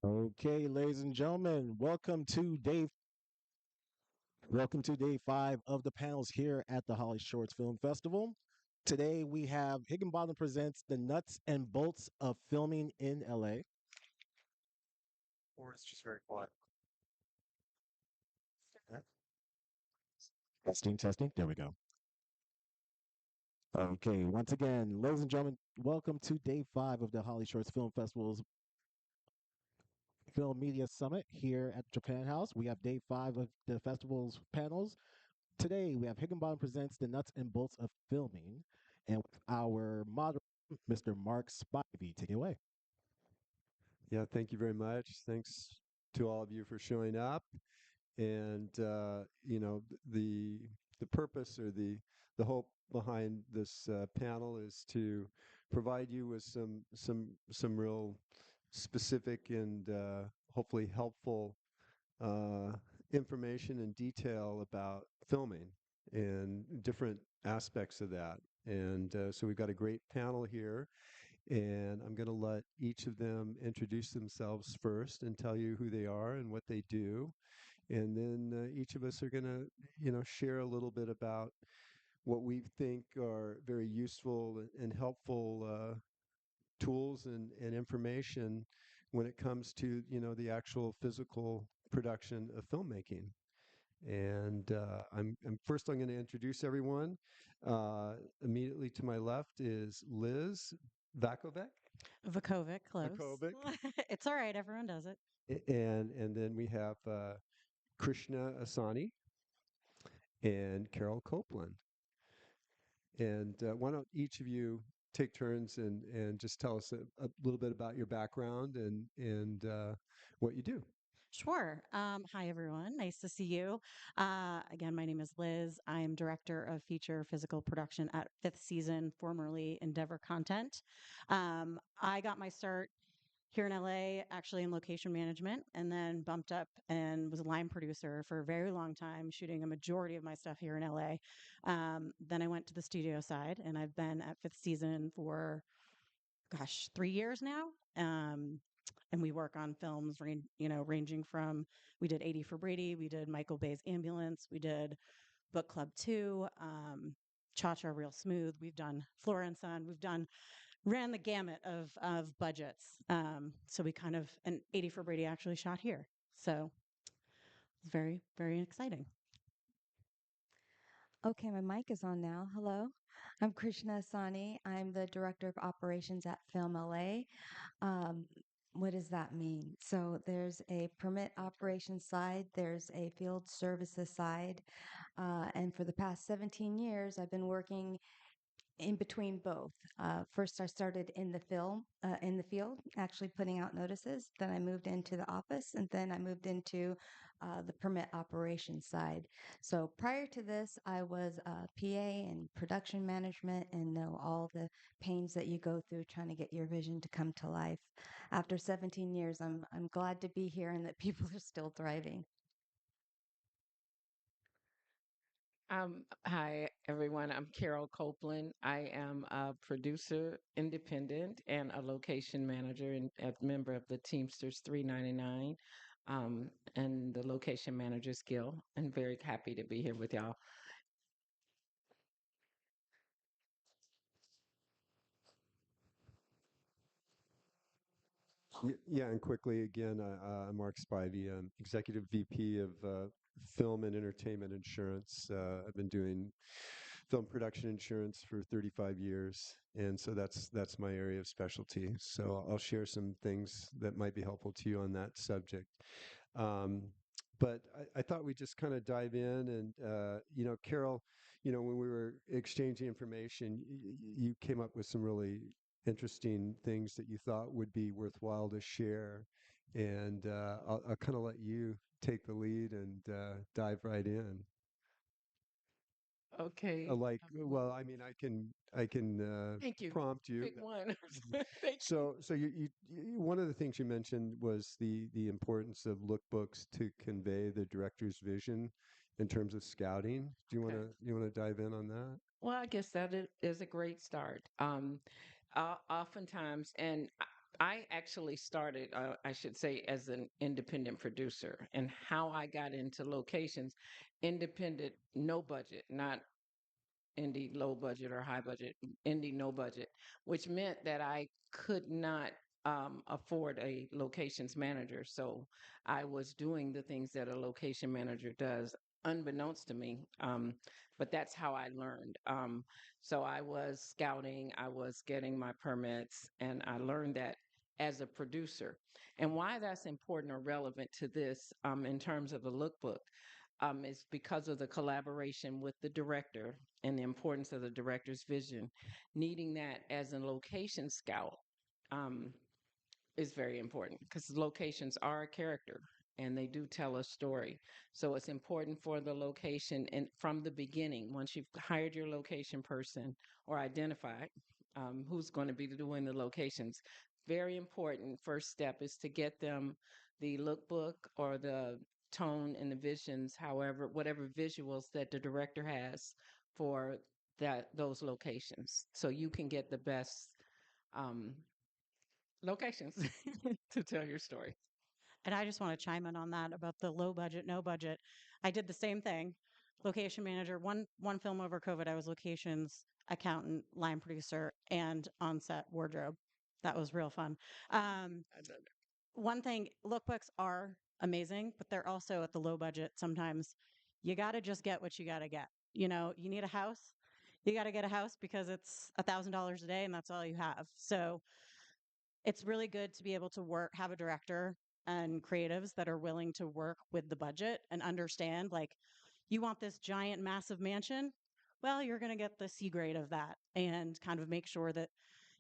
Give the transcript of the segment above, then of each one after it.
Okay, ladies and gentlemen, welcome to day 5 of the panels here at the Holly Shorts Film Festival. Today we have Higginbotham presents the nuts and bolts of filming in LA. Or it's just very quiet. Testing, testing. There we go. Okay, once again, ladies and gentlemen, welcome to day 5 of the Holly Shorts Film Festival's Film Media Summit here at Japan House. We have day 5 of the festival's panels. Today, we have Higginbotham presents the nuts and bolts of filming, and with our moderator, Mr. Mark Spivey. Take it away. Yeah, thank you very much. Thanks to all of you for showing up. And the purpose or the hope behind this panel is to provide you with some real specific and hopefully helpful uh, information and detail about filming and different aspects of that. And so we've got a great panel here, and I'm going to let each of them introduce themselves first and tell you who they are and what they do. And then each of us are going to, share a little bit about what we think are very useful and helpful tools and information when it comes to, the actual physical production of filmmaking. And I'm going to introduce everyone. Immediately to my left is Liz Vakovic. Vakovic, close. Vakovic. It's all right. Everyone does it. And then we have Krishna Asani and Carol Copeland. And why don't each of you take turns and just tell us a little bit about your background and what you do. Sure. Hi, everyone. Nice to see you. Again, my name is Liz. I'm director of feature physical production at Fifth Season, formerly Endeavor Content. I got my start here in LA, actually in location management, and then bumped up and was a line producer for a very long time, shooting a majority of my stuff here in LA. Then I went to the studio side, and I've been at Fifth Season for, gosh, 3 years now. And we work on films, ranging from we did 80 for Brady, we did Michael Bay's Ambulance, we did Book Club 2, Cha Cha Real Smooth. We've done Flora and Son. Ran the gamut of budgets. So we kind of, and 80 for Brady actually shot here. So it's very, very exciting. Okay, my mic is on now. Hello, I'm Krishna Asani. I'm the Director of Operations at Film LA. Um, what does that mean? So there's a permit operations side, there's a field services side, and for the past 17 years, I've been working in between both. First, I started in the field, actually putting out notices. Then I moved into the office, and then I moved into the permit operations side. So prior to this, I was PA and production management, and know all the pains that you go through trying to get your vision to come to life. After 17 years, I'm glad to be here and that people are still thriving. Hi, everyone. I'm Carol Copeland. I am a producer, independent, and a location manager and a member of the Teamsters 399 and the Location Managers Guild. I'm very happy to be here with y'all. Yeah, and quickly again, I'm Mark Spivey. I'm Executive VP of Film and Entertainment Insurance. I've been doing film production insurance for 35 years, and so that's my area of specialty. So I'll share some things that might be helpful to you on that subject. Um, but I thought we'd just kind of dive in, and Carol, when we were exchanging information, you came up with some really interesting things that you thought would be worthwhile to share. And I'll kind of let you take the lead and dive right in. Okay. Well, I mean, I can Thank you. prompt you. Pick one. Thank So one of the things you mentioned was the importance of lookbooks to convey the director's vision in terms of scouting. Do Okay. you want to dive in on that? Well, I guess that is a great start. Oftentimes, and I actually started, I should say, as an independent producer, and how I got into locations, independent, no budget, not indie low budget or high budget, indie no budget, which meant that I could not afford a locations manager. So I was doing the things that a location manager does, unbeknownst to me. But that's how I learned. So I was scouting, I was getting my permits, and I learned that as a producer. And why that's important or relevant to this in terms of the lookbook is because of the collaboration with the director and the importance of the director's vision. Needing that as a location scout um, is very important because locations are a character and they do tell a story. So it's important for the location and from the beginning, once you've hired your location person or identified who's going to be doing the locations, very important first step is to get them the lookbook or the tone and the visions, however, whatever visuals that the director has for those locations. So you can get the best um, locations to tell your story. And I just want to chime in on that about the low budget, no budget. I did the same thing. Location manager, one film over COVID, I was locations accountant, line producer, and on set wardrobe. That was real fun. Um, I don't One thing, lookbooks are amazing, but they're also at the low budget. Sometimes you got to just get what you got to get. You know, you need a house, you got to get a house because it's $1,000 a day and that's all you have. So it's really good to be able to have a director and creatives that are willing to work with the budget and understand like you want this giant massive mansion, well you're going to get the C grade of that, and kind of make sure that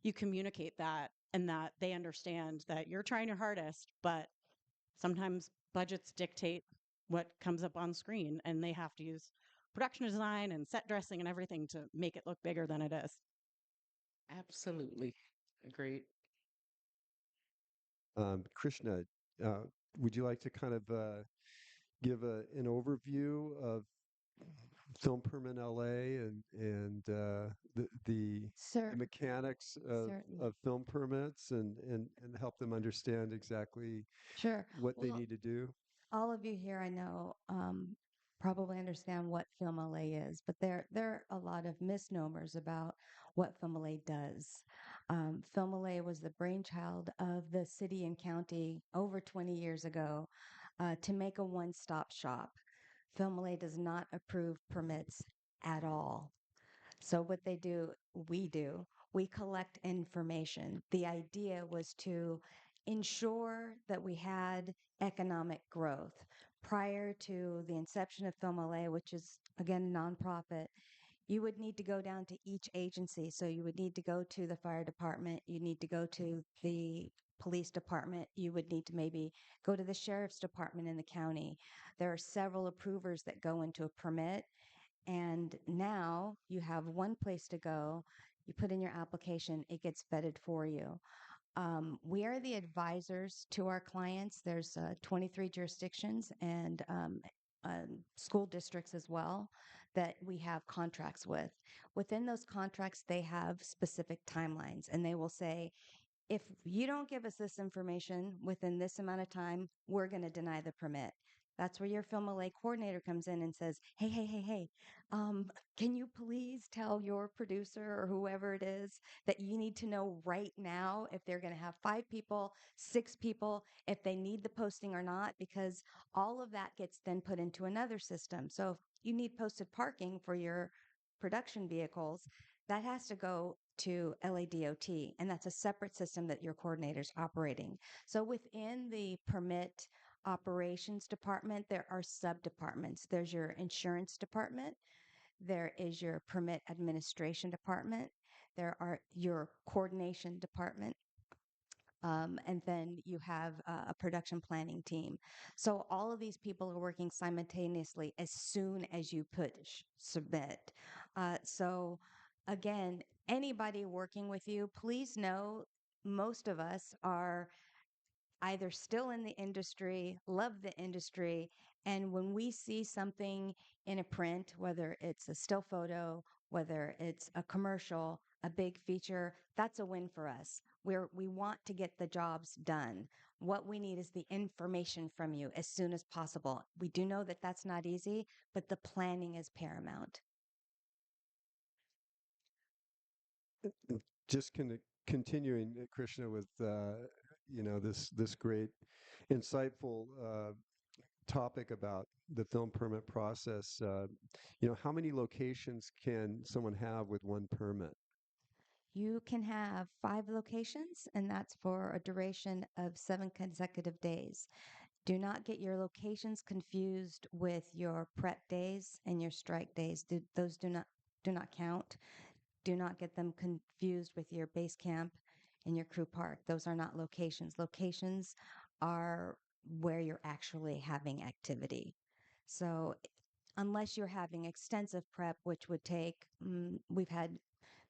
you communicate that and that they understand that you're trying your hardest, but sometimes budgets dictate what comes up on screen and they have to use production design and set dressing and everything to make it look bigger than it is. absolutely agreed. Krishna, uh, would you like to kind of give an overview of Film Permit LA and the Cer- mechanics Certainly. of film permits and help them understand exactly Sure. what they Well, need to do? all of you here, I know, probably understand what Film LA is, but there are a lot of misnomers about what Film LA does. Film LA was the brainchild of the city and county over 20 years ago to make a one-stop shop. Film LA does not approve permits at all. So what we collect information. The idea was to ensure that we had economic growth. Prior to the inception of Film LA, which is again nonprofit, you would need to go down to each agency. So you would need to go to the fire department, you need to go to the police department, you would need to maybe go to the sheriff's department in the county. There are several approvers that go into a permit, and now you have one place to go. You put in your application, it gets vetted for you. We are the advisors to our clients. There's 23 jurisdictions and school districts as well that we have contracts with. Within those contracts, they have specific timelines, and they will say, if you don't give us this information within this amount of time, we're going to deny the permit. That's where your Film LA coordinator comes in and says, hey, hey, hey, hey, can you please tell your producer or whoever it is that you need to know right now if they're going to have 5 people, 6 people, if they need the posting or not, because all of that gets then put into another system. So if you need posted parking for your production vehicles, that has to go to LADOT, and that's a separate system that your coordinator's operating. So within the permit operations department, there are sub departments. There's your insurance department, there is your permit administration department, there are your coordination department, and then you have a production planning team. So all of these people are working simultaneously as soon as you push submit. So again, anybody working with you, please know most of us are either still in the industry, love the industry, and when we see something in a print, whether it's a still photo, whether it's a commercial, a big feature, that's a win for us. We want to get the jobs done. What we need is the information from you as soon as possible. We do know that that's not easy, but the planning is paramount. Just continuing, Krishna, with this great, insightful topic about the film permit process. How many locations can someone have with one permit? You can have 5 locations, and that's for a duration of 7 consecutive days. Do not get your locations confused with your prep days and your strike days. Those do not count. Do not get them confused with your base camp and your crew park. Those are not locations. Locations are where you're actually having activity. So unless you're having extensive prep, which would take, we've had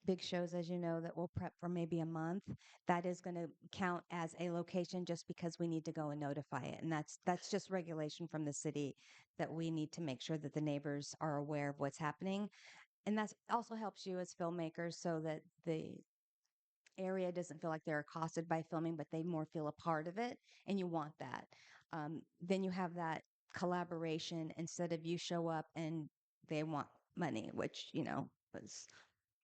big shows, as you know, that will prep for maybe a month. That is going to count as a location just because we need to go and notify it. And that's just regulation from the city that we need to make sure that the neighbors are aware of what's happening. And that also helps you as filmmakers so that the area doesn't feel like they're accosted by filming, but they more feel a part of it. And you want that. Then you have that collaboration instead of you show up and they want money, which, was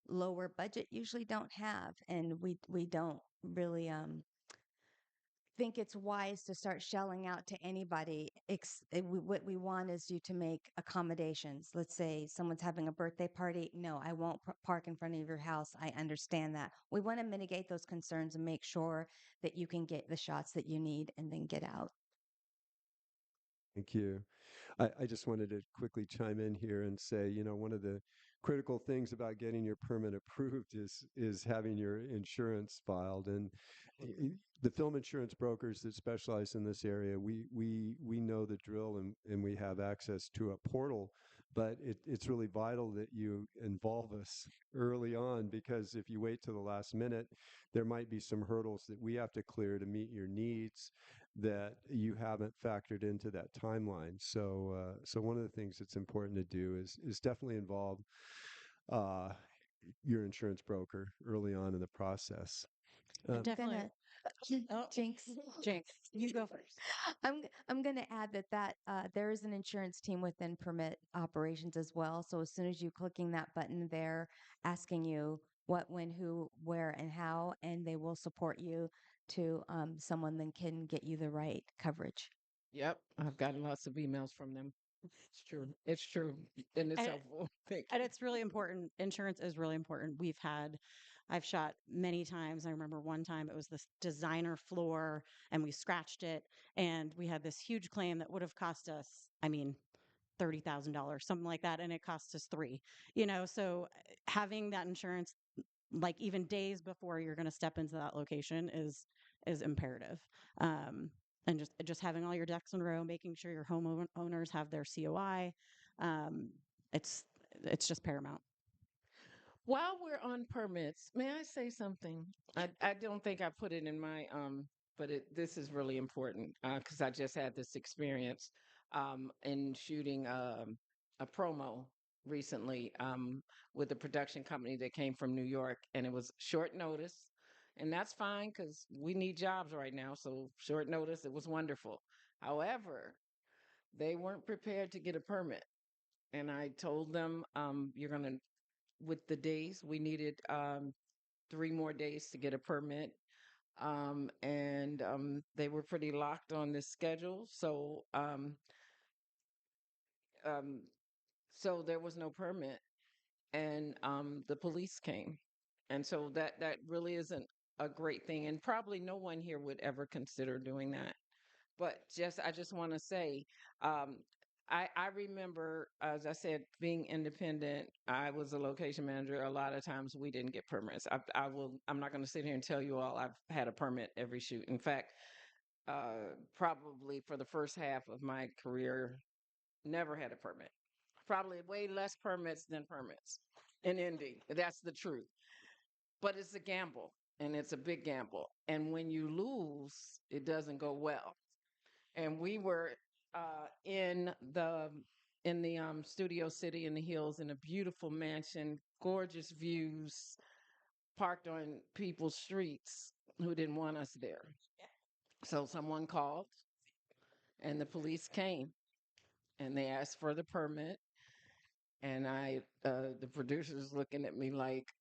lower budget usually don't have. And we don't really think it's wise to start shelling out to anybody. What we want is you to make accommodations. Let's say someone's having a birthday party. No, I won't park in front of your house. I understand that. We want to mitigate those concerns and make sure that you can get the shots that you need and then get out. Thank you. I just wanted to quickly chime in here and say, one of the critical things about getting your permit approved is having your insurance filed. And the film insurance brokers that specialize in this area, we know the drill, and we have access to a portal. But it's really vital that you involve us early on, because if you wait till the last minute, there might be some hurdles that we have to clear to meet your needs that you haven't factored into that timeline. So one of the things that's important to do is definitely involve uh, your insurance broker early on in the process. And I'm definitely. gonna Oh, Jinx. Jinx, you go first. I'm going to add that there is an insurance team within permit operations as well. So as soon as you clicking that button, they're asking you what, when, who, where, and how, and they will support you to someone that can get you the right coverage. Yep, I've gotten lots of emails from them. It's true. It's true. And it's And, helpful. Thank and you. it's really important. Insurance is really important. I've shot many times. I remember one time it was this designer floor and we scratched it and we had this huge claim that would have cost us, I mean, $30,000, something like that. And it cost us three, so having that insurance, like even days before you're going to step into that location is imperative. And just having all your ducks in a row, making sure your homeowners have their COI. Um, it's it's just paramount. While we're on permits, may I say something? I don't think I put it in my but this is really important because I just had this experience in shooting a promo recently with a production company that came from New York, and it was short notice, and that's fine because we need jobs right now. So short notice, it was wonderful. However, they weren't prepared to get a permit, and I told them, "You're gonna with the days. We needed 3 more days to get a permit. And they were pretty locked on this schedule. Um, so there was no permit. And the police came. And so that really isn't a great thing. And probably no one here would ever consider doing that. But I just want to say, um, I remember, as I said, being independent. I was a location manager. A lot of times we didn't get permits. I'm not going to sit here and tell you all I've had a permit every shoot. In fact, probably for the first half of my career, never had a permit. Probably way less permits than permits in Indy. That's the truth. But it's a gamble, and it's a big gamble. And when you lose, it doesn't go well. And we were in the Studio City in the hills in a beautiful mansion, gorgeous views, parked on people's streets, who didn't want us there. So someone called and the police came and they asked for the permit. And the producer's looking at me like,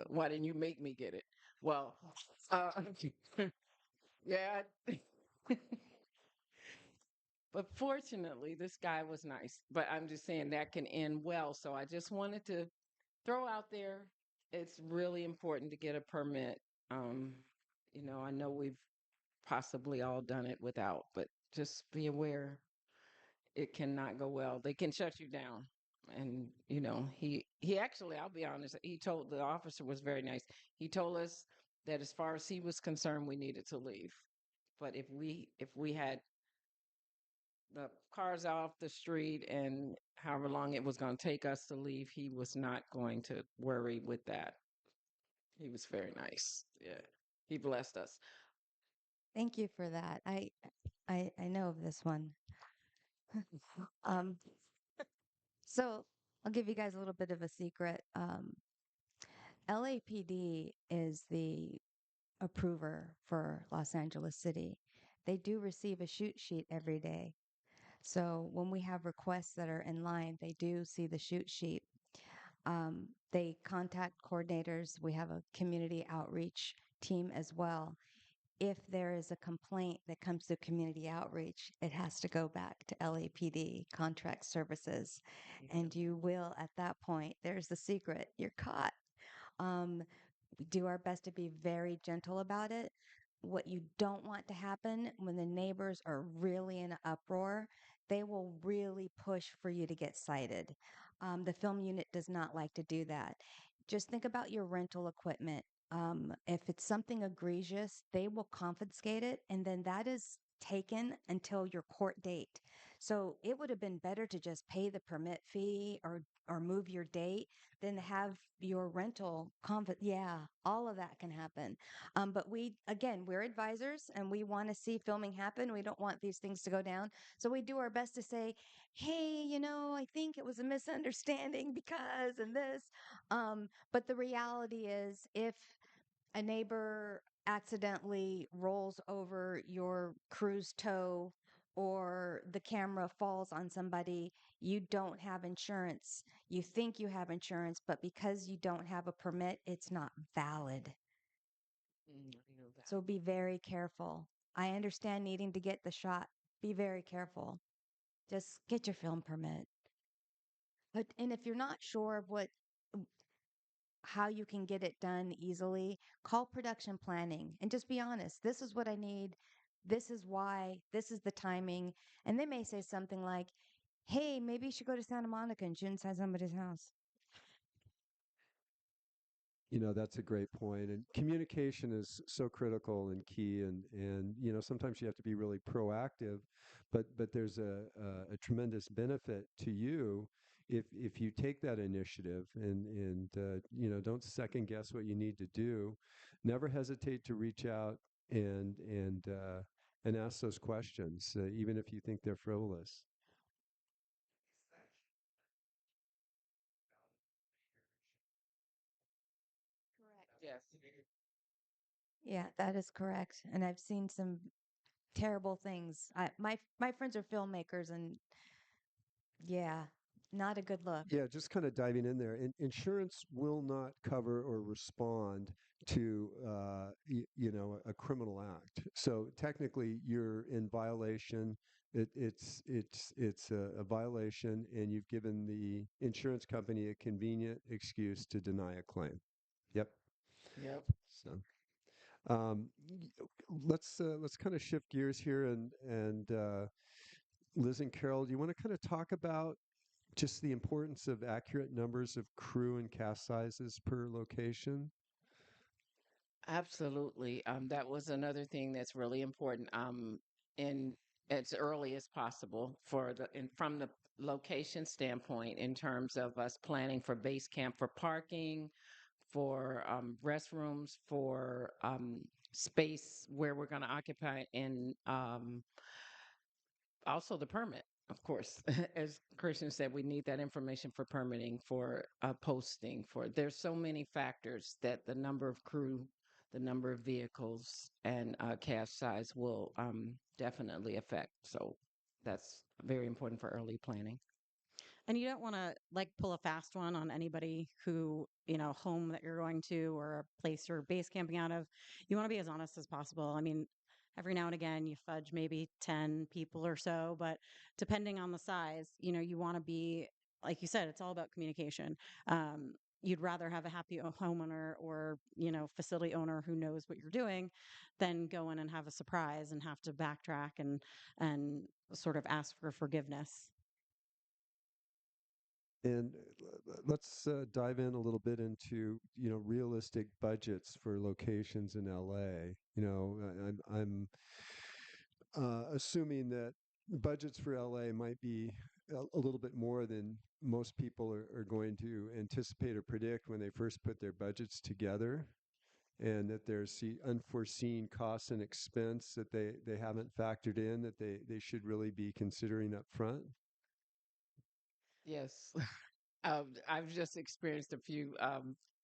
why didn't you make me get it? Well, uh, yeah. But fortunately, this guy was nice. But I'm just saying that can end well. So I just wanted to throw out there, it's really important to get a permit. Um, I know we've possibly all done it without, but just be aware it cannot go well. They can shut you down. And he actually, I'll be honest, he told the officer was very nice. He told us that as far as he was concerned, we needed to leave. But if we had the cars off the street and however long it was going to take us to leave, he was not going to worry with that. He was very nice. Yeah. He blessed us. Thank you for that. I know of this one. Um, so I'll give you guys a little bit of a secret. LAPD is the approver for Los Angeles City. They do receive a shoot sheet every day. So when we have requests that are in line, they do see the shoot sheet. They contact coordinators. We have a community outreach team as well. If there is a complaint that comes to community outreach, it has to go back to LAPD contract services. And you will, at that point, there's the secret, you're caught. Um, we do our best to be very gentle about it. What you don't want to happen when the neighbors are really in an uproar, they will really push for you to get cited. The film unit does not like to do that. Just think about your rental equipment. If it's something egregious, they will confiscate it, and then that is taken until your court date. So it would have been better to just pay the permit fee or move your date than have your rental yeah, all of that can happen. But we're advisors and we want to see filming happen. We don't want these things to go down. So we do our best to say, hey, I think it was a misunderstanding because and this. But the reality is if a neighbor accidentally rolls over your cruise tow or the camera falls on somebody, you don't have insurance. You think you have insurance, but because you don't have a permit, it's not valid. I know that. So be very careful. I understand needing to get the shot. Be very careful. Just get your film permit. And if you're not sure of how you can get it done easily, call production planning and just be honest. This is what I need. This is why. This is the timing. And they may say something like, hey, maybe you should go to Santa Monica and shoot inside somebody's house. That's a great point. And communication is so critical and key. And sometimes you have to be really proactive, but there's a tremendous benefit to you if you take that initiative and don't second guess what you need to do. Never hesitate to reach out and ask those questions, even if you think they're frivolous. Yes. Yeah, that is correct. And I've seen some terrible things. My friends are filmmakers, and yeah, not a good look. Yeah, just kind of diving in there. Insurance will not cover or respond to a criminal act. So technically, you're in violation. It's a violation, and you've given the insurance company a convenient excuse to deny a claim. Yep. Yep. So let's kind of shift gears here and Liz and Carol, do you want to kind of talk about just the importance of accurate numbers of crew and cast sizes per location? Absolutely. That was another thing that's really important. In as early as possible from the location standpoint, in terms of us planning for base camp for parking, for restrooms, for space where we're going to occupy, and also the permit. Of course, as Christian said, we need that information for permitting, for posting, for there's so many factors that the number of crew the number of vehicles and cash size will definitely affect. So that's very important for early planning. And you don't want to like pull a fast one on anybody who, home that you're going to or a place you're base camping out of. You want to be as honest as possible. I mean, every now and again you fudge maybe 10 people or so, but depending on the size, you want to be, like you said, it's all about communication. You'd rather have a happy homeowner or, facility owner who knows what you're doing than go in and have a surprise and have to backtrack and sort of ask for forgiveness. And let's dive in a little bit into realistic budgets for locations in LA. I'm assuming that budgets for LA might be a little bit more than most people are going to anticipate or predict when they first put their budgets together, and that there's unforeseen costs and expense that they haven't factored in that they should really be considering up front. Yes. I've just experienced a few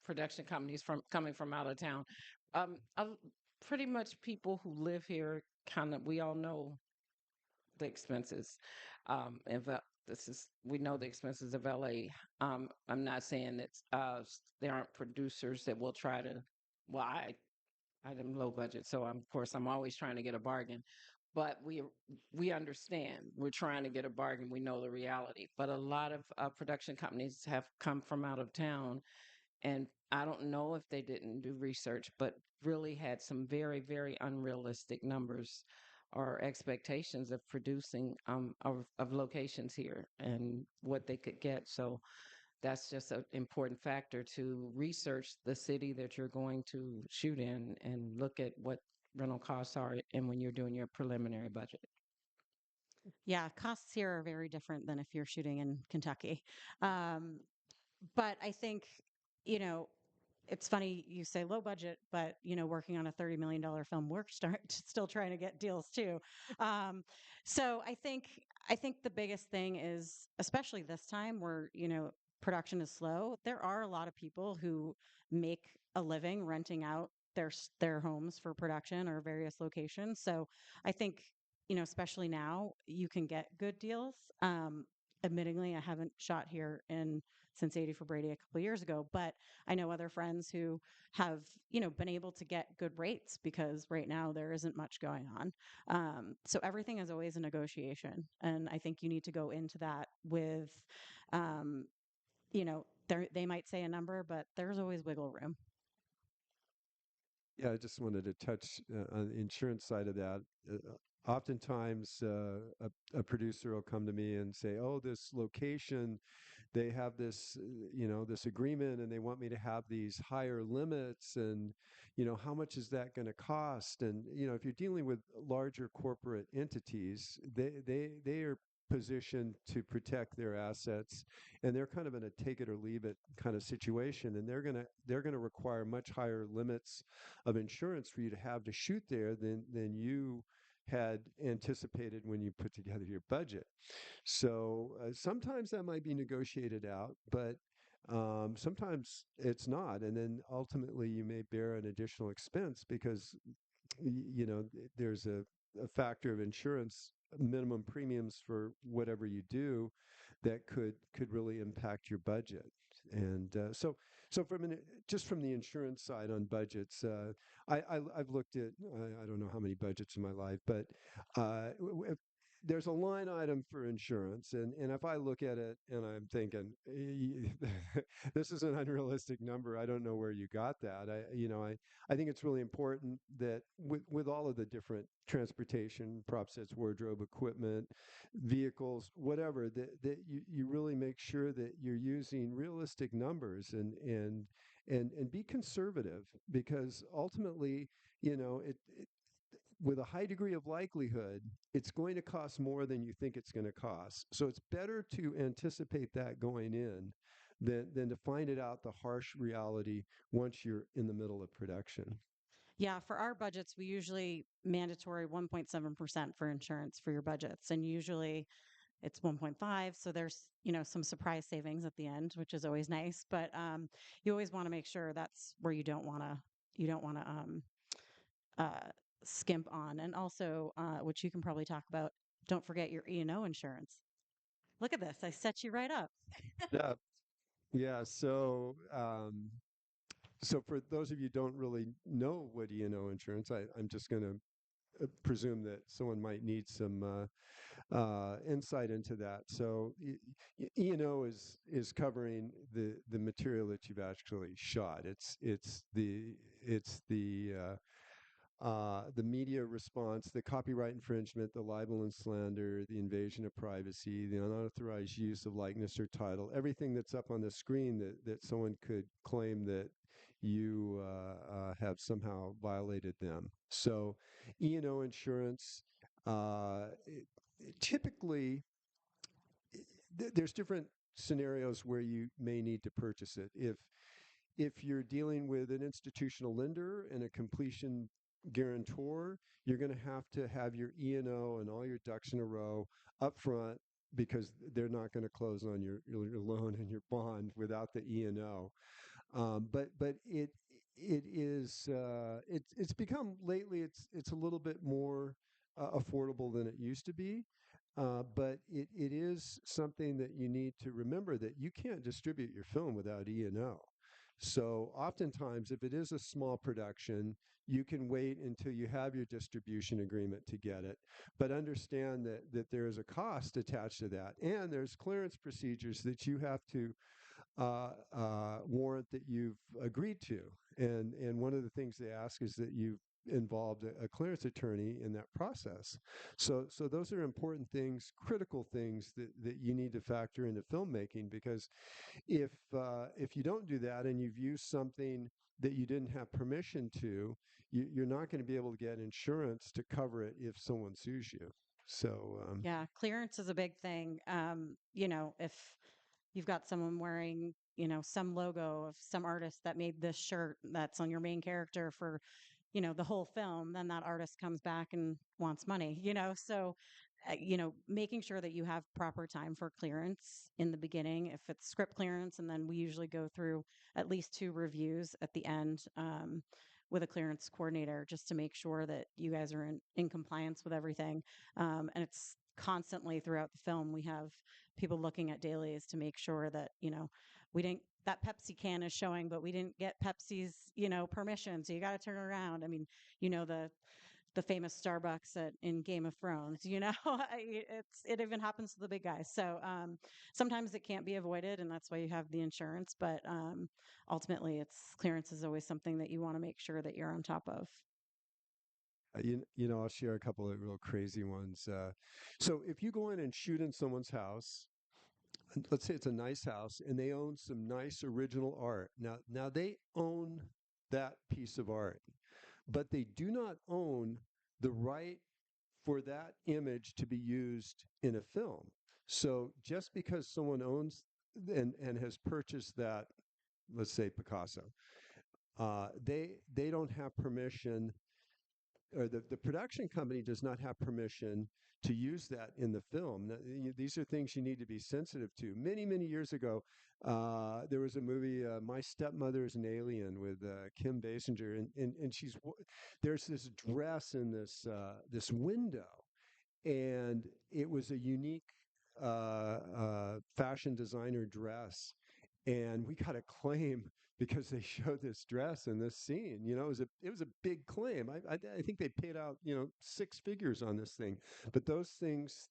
production companies from coming from out of town. I, pretty much people who live here kind of we all know the expenses. This is we know the expenses of LA. I'm not saying that there aren't producers that will try to. Well, I'm low budget, so of course I'm always trying to get a bargain. But we understand we're trying to get a bargain. We know the reality. But a lot of production companies have come from out of town, and I don't know if they didn't do research, but really had some very, very unrealistic numbers or expectations of producing of locations here and what they could get. So that's just an important factor to research the city that you're going to shoot in and look at what rental costs are and when you're doing your preliminary budget. Yeah, costs here are very different than if you're shooting in Kentucky. Um, but I think, you know, it's funny you say low budget, but working on a $30 million film, we're still trying to get deals too. Um, so I think the biggest thing is, especially this time where production is slow. There are a lot of people who make a living renting out their homes for production or various locations. So I think especially now, you can get good deals. Admittingly, I haven't shot here in since 80 for Brady a couple years ago, but I know other friends who have, been able to get good rates because right now there isn't much going on. So everything is always a negotiation. And I think you need to go into that with, they might say a number, but there's always wiggle room. Yeah, I just wanted to touch on the insurance side of that. Oftentimes, a producer will come to me and say, "Oh, this location, they have this, this agreement, and they want me to have these higher limits, and how much is that going to cost?" And if you're dealing with larger corporate entities, they are positioned to protect their assets, and they're kind of in a take it or leave it kind of situation, and they're going to require much higher limits of insurance for you to have to shoot there than you had anticipated when you put together your budget. So sometimes that might be negotiated out, but sometimes it's not. And then ultimately you may bear an additional expense because there's a factor of insurance minimum premiums for whatever you do that could really impact your budget. And so just from the insurance side on budgets, I've looked at I don't know how many budgets in my life, but there's a line item for insurance, and if I look at it and I'm thinking, this is an unrealistic number, I don't know where you got that. I think it's really important that with all of the different transportation, prop sets, wardrobe, equipment, vehicles, whatever, that you really make sure that you're using realistic numbers and be conservative, because ultimately, it with a high degree of likelihood, it's going to cost more than you think it's going to cost. So it's better to anticipate that going in than to find it out the harsh reality once you're in the middle of production. Yeah, for our budgets, we usually mandatory 1.7% for insurance for your budgets. And usually it's 1.5. So there's, some surprise savings at the end, which is always nice. But you always want to make sure that's where you don't want to you don't want to uh, skimp on. And also, which you can probably talk about, don't forget your E&O insurance. Look at this. I set you right up. Yeah, yeah. So for those of you who don't really know what E&O insurance, I'm just going to presume that someone might need some insight into that. So E&O is covering the material that you've actually shot. It's the media response, the copyright infringement, the libel and slander, the invasion of privacy, the unauthorized use of likeness or title, everything that's up on the screen that someone could claim that you have somehow violated them. So, E&O insurance, typically, there's different scenarios where you may need to purchase it. If you're dealing with an institutional lender and a completion guarantor, you're going to have your E&O and all your ducks in a row up front because they're not going to close on your loan and your bond without the E&O. But it's become lately it's a little bit more affordable than it used to be. But it is something that you need to remember that you can't distribute your film without E&O. So oftentimes, if it is a small production, you can wait until you have your distribution agreement to get it. But understand that there is a cost attached to that, and there's clearance procedures that you have to warrant that you've agreed to. And one of the things they ask is that you've involved a clearance attorney in that process. So those are important things, critical things that you need to factor into filmmaking because if you don't do that and you've used something that you didn't have permission to, you're not going to be able to get insurance to cover it if someone sues you. So Yeah, clearance is a big thing. If you've got someone wearing, some logo of some artist that made this shirt that's on your main character for, the whole film, then that artist comes back and wants money, so making sure that you have proper time for clearance in the beginning, if it's script clearance, and then we usually go through at least two reviews at the end, with a clearance coordinator, just to make sure that you guys are in compliance with everything. And it's constantly throughout the film we have people looking at dailies to make sure that we didn't, that Pepsi can is showing, but we didn't get Pepsi's, permission. So you got to turn around. I mean, the famous Starbucks in Game of Thrones, it even happens to the big guys. So sometimes it can't be avoided, and that's why you have the insurance. But ultimately, it's clearance is always something that you want to make sure that you're on top of. I'll share a couple of real crazy ones. So if you go in and shoot in someone's house, and let's say it's a nice house, and they own some nice original art. Now they own that piece of art, but they do not own the right for that image to be used in a film. So just because someone owns and has purchased that, let's say Picasso, they don't have permission, or the production company does not have permission to use that in the film. These are things you need to be sensitive to. Many years ago, there was a movie, My Stepmother is an Alien, with Kim Basinger, and there's this dress in this window, and it was a unique fashion designer dress, and we got a claim because they showed this dress in this scene. It was a big claim. I think they paid out six figures on this thing. But those things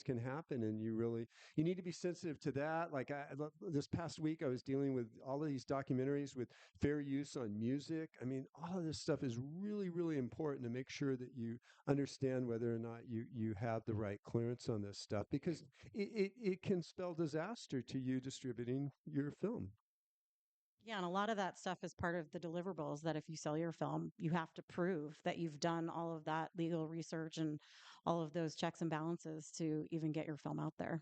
can happen, and you need to be sensitive to that. Like this past week, I was dealing with all of these documentaries with fair use on music. I mean, all of this stuff is really important to make sure that you understand whether or not you have the right clearance on this stuff, because it can spell disaster to you distributing your film. Yeah, and a lot of that stuff is part of the deliverables, that if you sell your film, you have to prove that you've done all of that legal research and all of those checks and balances to even get your film out there.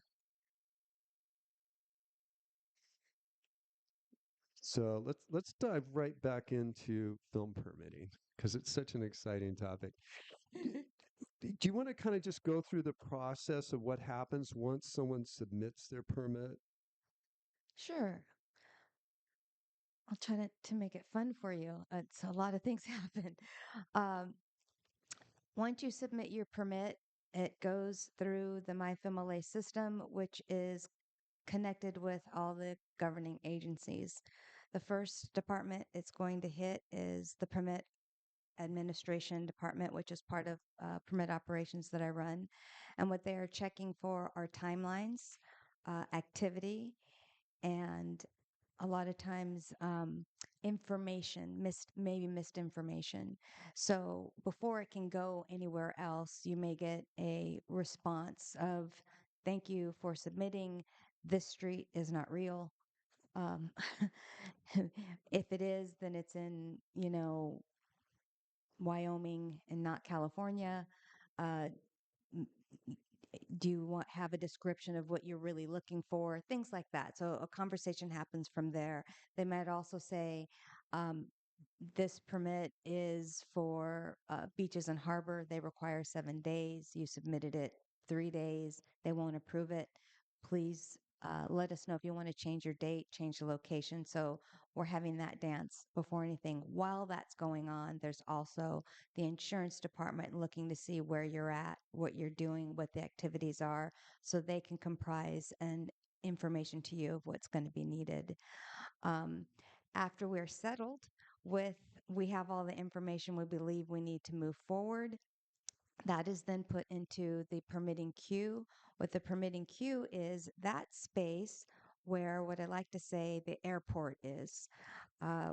So let's dive right back into film permitting because it's such an exciting topic. Do you want to kind of just go through the process of what happens once someone submits their permit? Sure. I'll try to make it fun for you. It's a lot of things happen. Um, Once you submit your permit, it goes through the MyFMLA system, which is connected with all the governing agencies. The first department it's going to hit is the permit administration department, which is part of permit operations that I run. And what they are checking for are timelines, activity, and a lot of times information, maybe missed information. So before it can go anywhere else, you may get a response of, thank you for submitting. This street is not real. Um, if it is, then it's in, Wyoming and not California. Uh, m- do you want have a description of what you're really looking for? Things like that. So a conversation happens from there. They might also say, um, this permit is for beaches and harbor. They require 7 days. You submitted it 3 days. They won't approve it. Please let us know if you want to change your date, change the location. So we're having that dance before anything. While that's going on, there's also the insurance department looking to see where you're at, what you're doing, what the activities are, so they can comprise an information to you of what's going to be needed. Um, After we're settled with, we have all the information we believe we need to move forward. That is then put into the permitting queue. What the permitting queue is that space where what I like to say the airport is.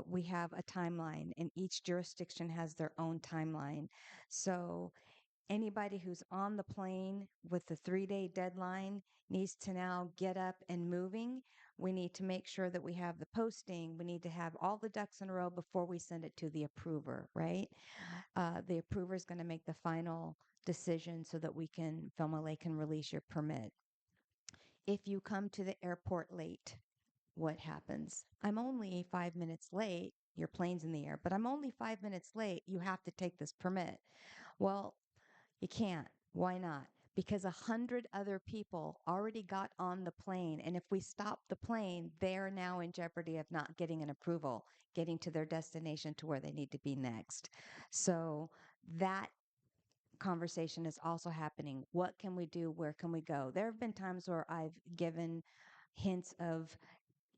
We have a timeline, and each jurisdiction has their own timeline. So anybody who's on the plane with the 3 day deadline needs to now get up and moving. We need to make sure that we have the posting. We need to have all the ducks in a row before we send it to the approver, right? The approver is going to make the final decision so that Film LA can release your permit. If you come to the airport late, what happens? I'm only 5 minutes late. Your plane's in the air, but I'm only 5 minutes late. You have to take this permit. Well, you can't. Why not? Because 100 other people already got on the plane. And if we stop the plane, they're now in jeopardy of not getting an approval, getting to their destination to where they need to be next. So that conversation is also happening. What can we do? Where can we go? There have been times where I've given hints of,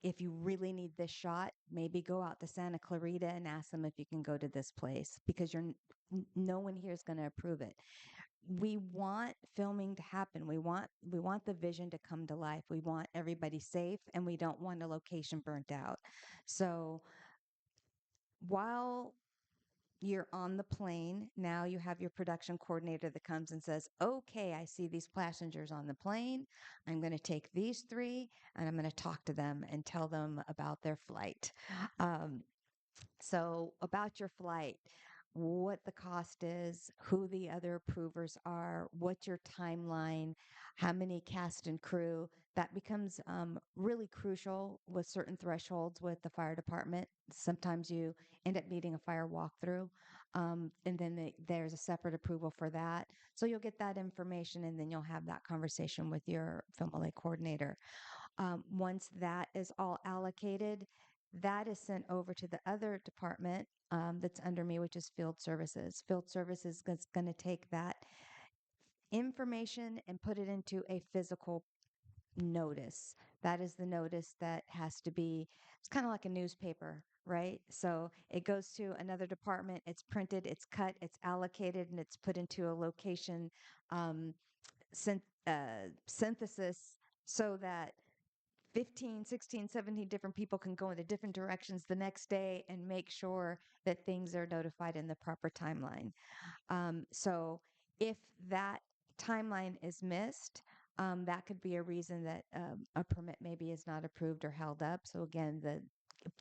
if you really need this shot, maybe go out to Santa Clarita and ask them if you can go to this place, because no one here is going to approve it. We want filming to happen. We want the vision to come to life. We want everybody safe, and we don't want a location burnt out. So while you're on the plane, now you have your production coordinator that comes and says, okay, I see these passengers on the plane. I'm going to take these three and I'm going to talk to them and tell them about their flight. Um, so, about your flight, what the cost is, who the other approvers are, what's your timeline, how many cast and crew. That becomes really crucial with certain thresholds with the fire department. Sometimes you end up needing a fire walkthrough, and then there's a separate approval for that. So you'll get that information, and then you'll have that conversation with your Film LA coordinator. Once that is all allocated, that is sent over to the other department that's under me, which is field services. Field services is going to take that information and put it into a physical notice. That is the notice that has to be, it's kind of like a newspaper, right? So it goes to another department, it's printed, it's cut, it's allocated, and it's put into a location um, synthesis so that 15, 16, 17 different people can go into different directions the next day and make sure that things are notified in the proper timeline. So if that timeline is missed, that could be a reason that a permit maybe is not approved or held up. So again,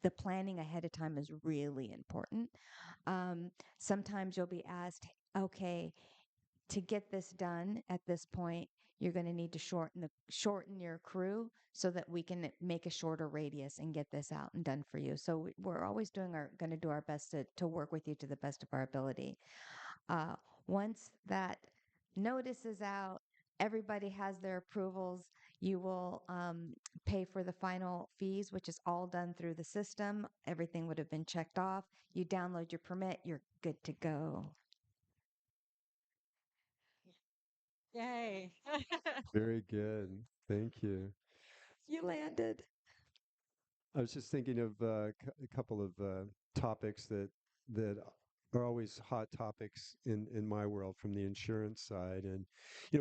the planning ahead of time is really important. Um, Sometimes you'll be asked, okay, to get this done at this point, you're going to need to shorten your crew so that we can make a shorter radius and get this out and done for you. So we're always going to do our best to work with you to the best of our ability. Uh, Once that notice is out, everybody has their approvals. You will pay for the final fees, which is all done through the system. Everything would have been checked off. You download your permit, you're good to go. Yay. Very good. Thank you. You landed. I was just thinking of a couple of topics that are always hot topics in my world from the insurance side, and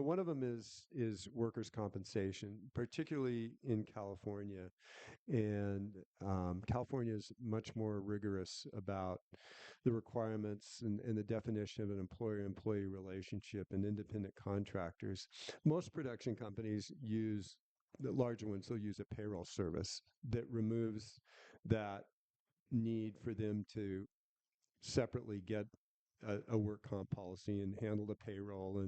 one of them is workers' compensation, particularly in California. And California is much more rigorous about the requirements and the definition of an employer-employee relationship and independent contractors. Most production companies use the larger ones, they'll use a payroll service that removes that need for them to separately get a work comp policy and handle the payroll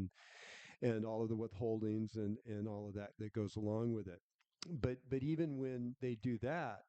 and all of the withholdings and all of that that goes along with it. But even when they do that,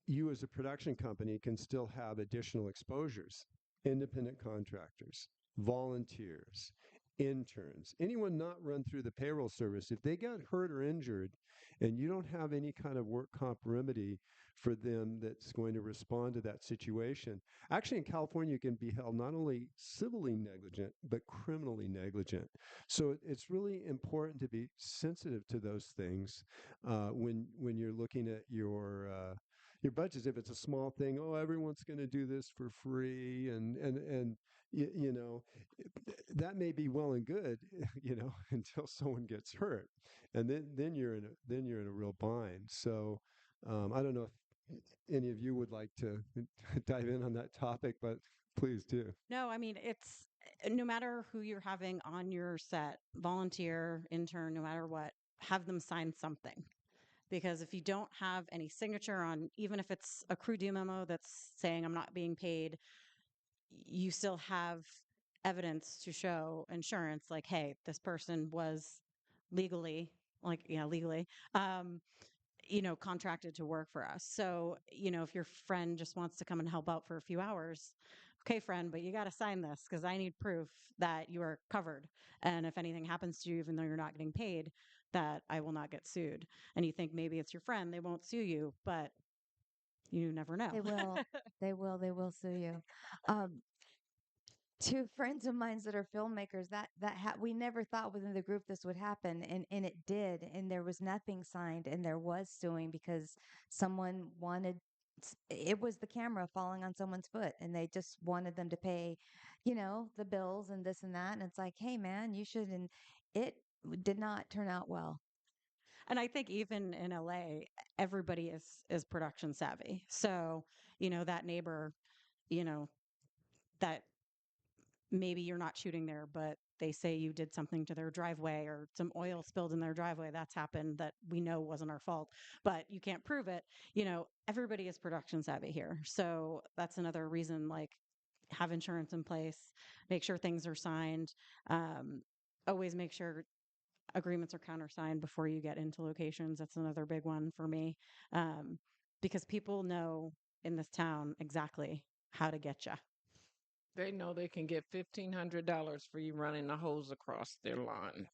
you as a production company can still have additional exposures, independent contractors, volunteers, interns, anyone not run through the payroll service. If they got hurt or injured and you don't have any kind of work comp remedy for them that's going to respond to that situation, actually in California, you can be held not only civilly negligent, but criminally negligent. So it's really important to be sensitive to those things when you're looking at your budgets. If it's a small thing, oh, everyone's going to do this for free, and that may be well and good, until someone gets hurt, and then you're in a real bind. So I don't know if any of you would like to dive in on that topic, but please do. No, I mean, it's no matter who you're having on your set, volunteer, intern, no matter what, have them sign something. Because if you don't have any signature on, even if it's a crew due memo that's saying I'm not being paid, you still have evidence to show insurance like, hey, this person was legally, like, yeah, legally, um, contracted to work for us. So, if your friend just wants to come and help out for a few hours, okay, friend, but you got to sign this because I need proof that you are covered. And if anything happens to you, even though you're not getting paid, that I will not get sued. And you think maybe it's your friend, they won't sue you, but you never know. They will. They will sue you. Um, Two friends of mine that are filmmakers we never thought within the group this would happen, and it did, and there was nothing signed, and there was suing because someone wanted it was the camera falling on someone's foot, and they just wanted them to pay, the bills and this and that, and it's like, hey man, you shouldn't. It did not turn out well. And I think even in LA, everybody is production savvy. So, that neighbor, you know, that maybe you're not shooting there, but they say you did something to their driveway or some oil spilled in their driveway. That's happened that we know wasn't our fault, but you can't prove it. Everybody is production savvy here. So that's another reason, like, have insurance in place, make sure things are signed. Um, Always make sure agreements are countersigned before you get into locations. That's another big one for me, um, because people know in this town exactly how to get you. They know they can get $1,500 for you running the hose across their lawn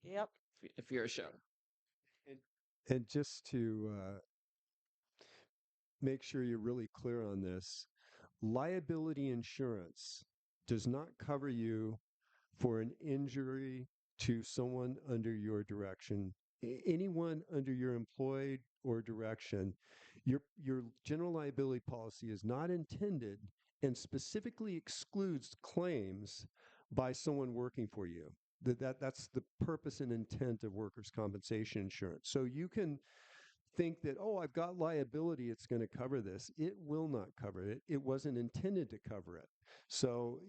Yep. if you're a show. And, and just to make sure you're really clear on this, liability insurance does not cover you for an injury to someone under your direction, anyone under your employed or direction. Your general liability policy is not intended and specifically excludes claims by someone working for you. That's the purpose and intent of workers' compensation insurance. So you can think that, oh, I've got liability, it's going to cover this. It will not cover it. It wasn't intended to cover it. So,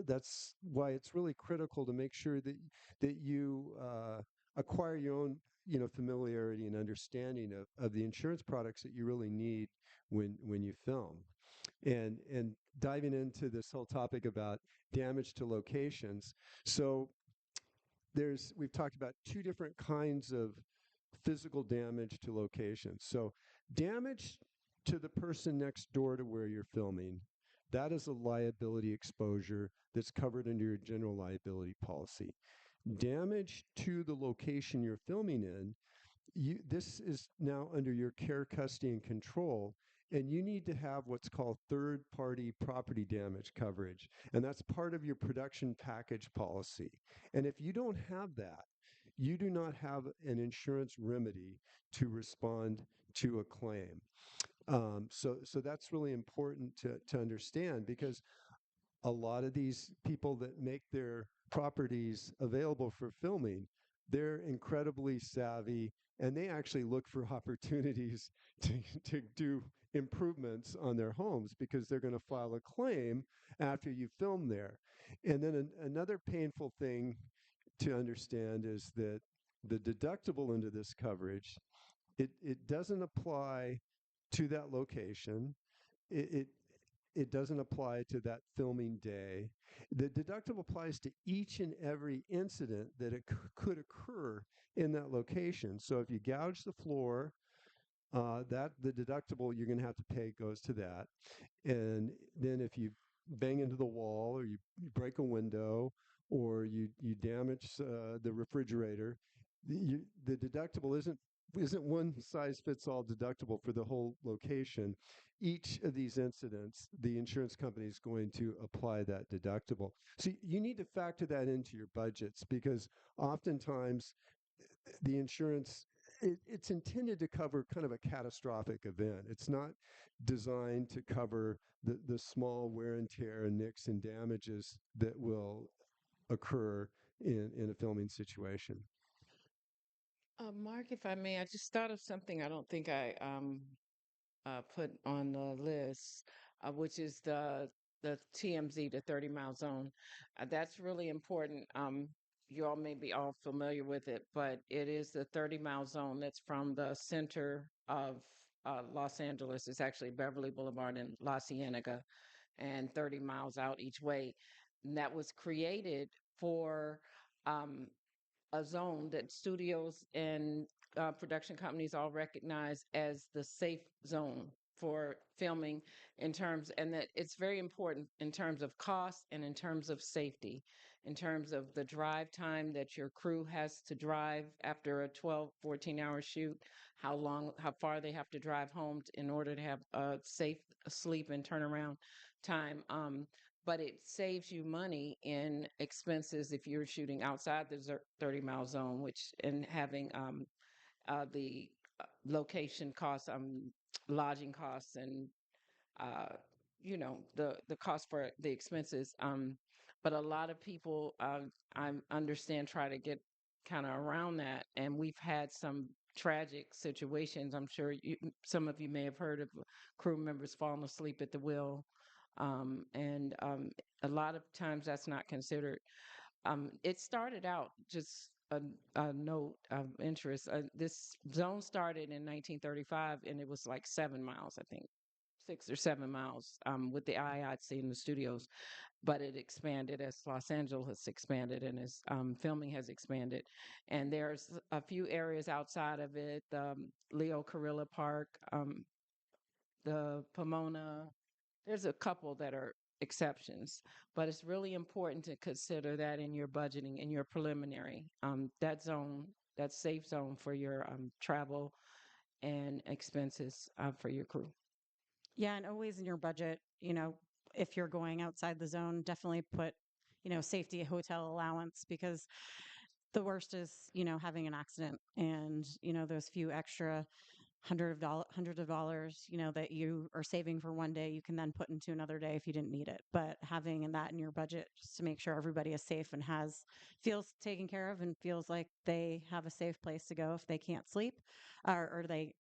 that's why it's really critical to make sure that you acquire your own, familiarity and understanding of the insurance products that you really need when you film. And diving into this whole topic about damage to locations. So we've talked about two different kinds of physical damage to locations. So damage to the person next door to where you're filming, that is a liability exposure that's covered under your general liability policy. Damage to the location you're filming in, this is now under your care, custody, and control, and you need to have what's called third-party property damage coverage, and that's part of your production package policy. And if you don't have that, you do not have an insurance remedy to respond to a claim. So that's really important to understand, because a lot of these people that make their properties available for filming, they're incredibly savvy, and they actually look for opportunities to do improvements on their homes because they're going to file a claim after you film there. And then another painful thing to understand is that the deductible into this coverage, it doesn't apply to that location. It it doesn't apply to that filming day. The deductible applies to each and every incident that it could occur in that location. So if you gouge the floor, that the deductible you're going to have to pay goes to that. And then if you bang into the wall, or you break a window, or you damage the refrigerator, the deductible isn't one size fits all deductible for the whole location. Each of these incidents, the insurance company is going to apply that deductible. So you need to factor that into your budgets, because oftentimes the insurance, it's intended to cover kind of a catastrophic event. It's not designed to cover the small wear and tear and nicks and damages that will occur in a filming situation. Mark, if I may, I just thought of something I don't think I put on the list, which is the TMZ, the 30-mile zone. That's really important. You all may be all familiar with it, but it is the 30-mile zone that's from the center of Los Angeles. It's actually Beverly Boulevard and La Cienega, and 30 miles out each way. And that was created for um, a zone that studios and production companies all recognize as the safe zone for filming, in terms, and that it's very important in terms of cost and in terms of safety, in terms of the drive time that your crew has to drive after a 12, 14-hour shoot, how far they have to drive home in order to have a safe sleep and turnaround time. But it saves you money in expenses if you're shooting outside the 30-mile zone, which, and having the location costs, lodging costs, and uh, the cost for the expenses. But a lot of people, I understand, try to get kind of around that, and we've had some tragic situations. I'm sure some of you may have heard of crew members falling asleep at the wheel, and a lot of times that's not considered. It started out, just a note of interest. This zone started in 1935, and it was like 7 miles, I think, 6 or 7 miles, with the IIC in the studios. But it expanded as Los Angeles expanded, and as filming has expanded. And there's a few areas outside of it, Leo Carrillo Park, the Pomona. There's a couple that are exceptions, but it's really important to consider that in your budgeting, in your preliminary, that zone, that safe zone for your travel and expenses for your crew. Yeah, and always in your budget, if you're going outside the zone, definitely put, safety hotel allowance, because the worst is, having an accident, and, those few extra hundreds of dollars, that you are saving for one day, you can then put into another day if you didn't need it. But having that in your budget, just to make sure everybody is safe and feels taken care of and feels like they have a safe place to go if they can't sleep, or they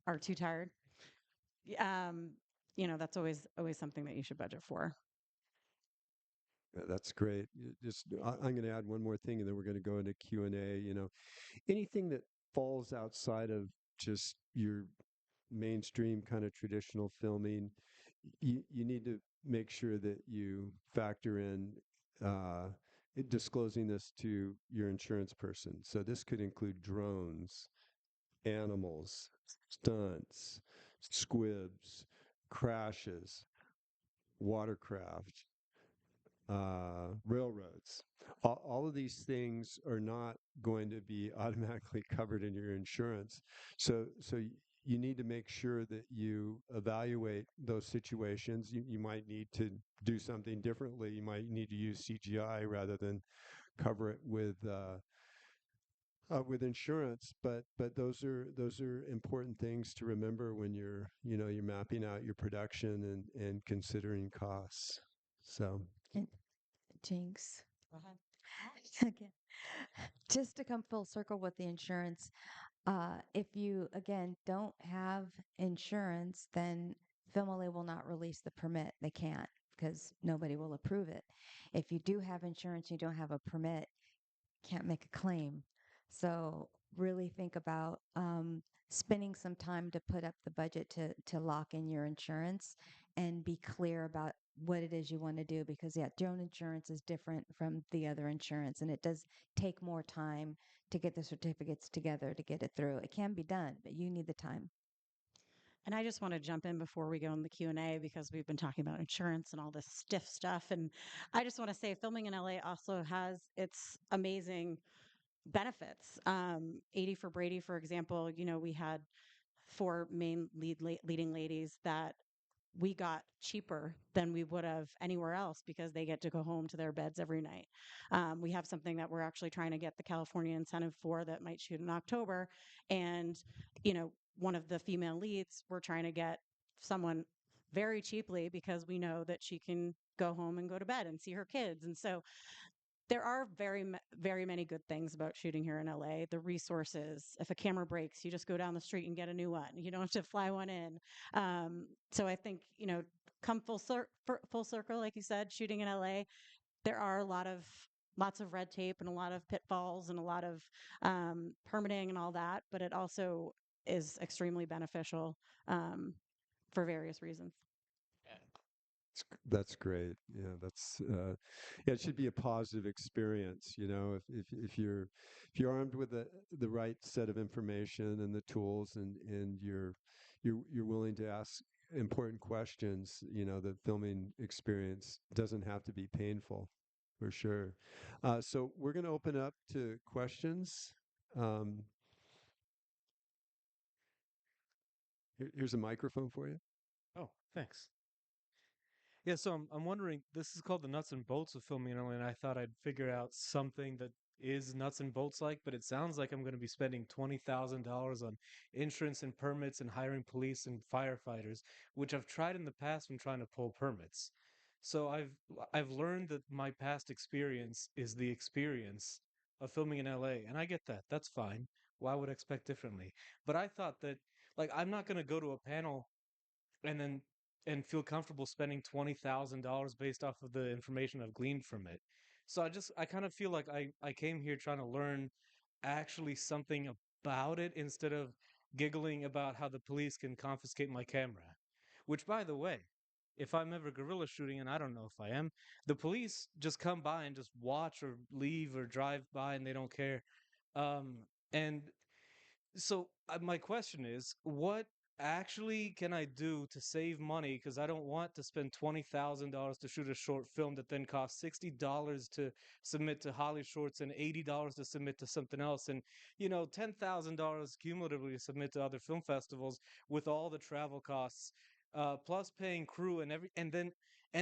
are too tired. Um, that's always something that you should budget for. That's great. I'm going to add one more thing, and then we're going to go into Q&A. Anything that falls outside of just your mainstream kind of traditional filming, you need to make sure that you factor in uh, disclosing this to your insurance person. So this could include drones, animals, stunts, squibs, crashes, watercraft, railroads. All of these things are not going to be automatically covered in your insurance. So you need to make sure that you evaluate those situations. You might need to do something differently. You might need to use CGI rather than cover it with insurance. But those are important things to remember when you're mapping out your production and considering costs. So And Jinx. Go ahead. Again, just to come full circle with the insurance, if you again don't have insurance, then FMLA will not release the permit. They can't because nobody will approve it. If you do have insurance, you don't have a permit, can't make a claim. So really think about spending some time to put up the budget to lock in your insurance and be clear about what it is you want to do because yeah, drone insurance is different from the other insurance and it does take more time to get the certificates together to get it through. It can be done, but you need the time. And I just want to jump in before we go in the Q&A because we've been talking about insurance and all this stiff stuff. And I just want to say filming in LA also has its amazing benefits. 80 for Brady, for example, we had four main leading ladies that we got cheaper than we would have anywhere else because they get to go home to their beds every night. We have something that we're actually trying to get the California incentive for that might shoot in October. And, one of the female leads, we're trying to get someone very cheaply because we know that she can go home and go to bed and see her kids. And so there are very many good things about shooting here in LA. The resources. If a camera breaks, you just go down the street and get a new one. You don't have to fly one in. So I think come full circle, like you said, shooting in LA. There are lots of red tape and a lot of pitfalls and a lot of permitting and all that, but it also is extremely beneficial for various reasons. that's great. Yeah, yeah, it should be a positive experience, if you're armed with the right set of information and the tools and you're willing to ask important questions, the filming experience doesn't have to be painful for sure. So we're going to open up to questions. Um, here's a microphone for you. Oh, thanks. Yeah, so I'm wondering, this is called the nuts and bolts of filming, and I thought I'd figure out something that is nuts and bolts like, but it sounds like I'm going to be spending $20,000 on insurance and permits and hiring police and firefighters, which I've tried in the past when trying to pull permits. So I've learned that my past experience is the experience of filming in LA, and I get that. That's fine. Why would I expect differently? But I thought that like I'm not going to go to a panel and then and feel comfortable spending $20,000 based off of the information I've gleaned from it. So I kind of feel like I came here trying to learn actually something about it instead of giggling about how the police can confiscate my camera. Which by the way, if I'm ever guerrilla shooting, and I don't know if I am, the police just come by and just watch or leave or drive by and they don't care. Um, and so my question is, what actually can I do to save money? Because I don't want to spend $20,000 to shoot a short film that then costs $60 to submit to Holly Shorts and $80 to submit to something else, and $10,000 cumulatively to submit to other film festivals with all the travel costs, plus paying crew and and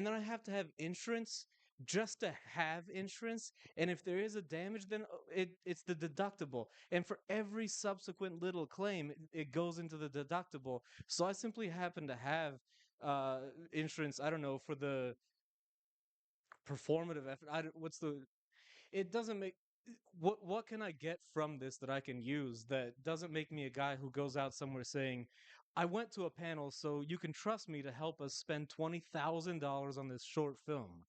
then I have to have insurance just to have insurance. And if there is a damage, then it's the deductible. And for every subsequent little claim, it goes into the deductible. So I simply happen to have insurance. I don't know for the performative effort. What's the? It doesn't make. What can I get from this that I can use that doesn't make me a guy who goes out somewhere saying, "I went to a panel, so you can trust me to help us spend $20,000 on this short film."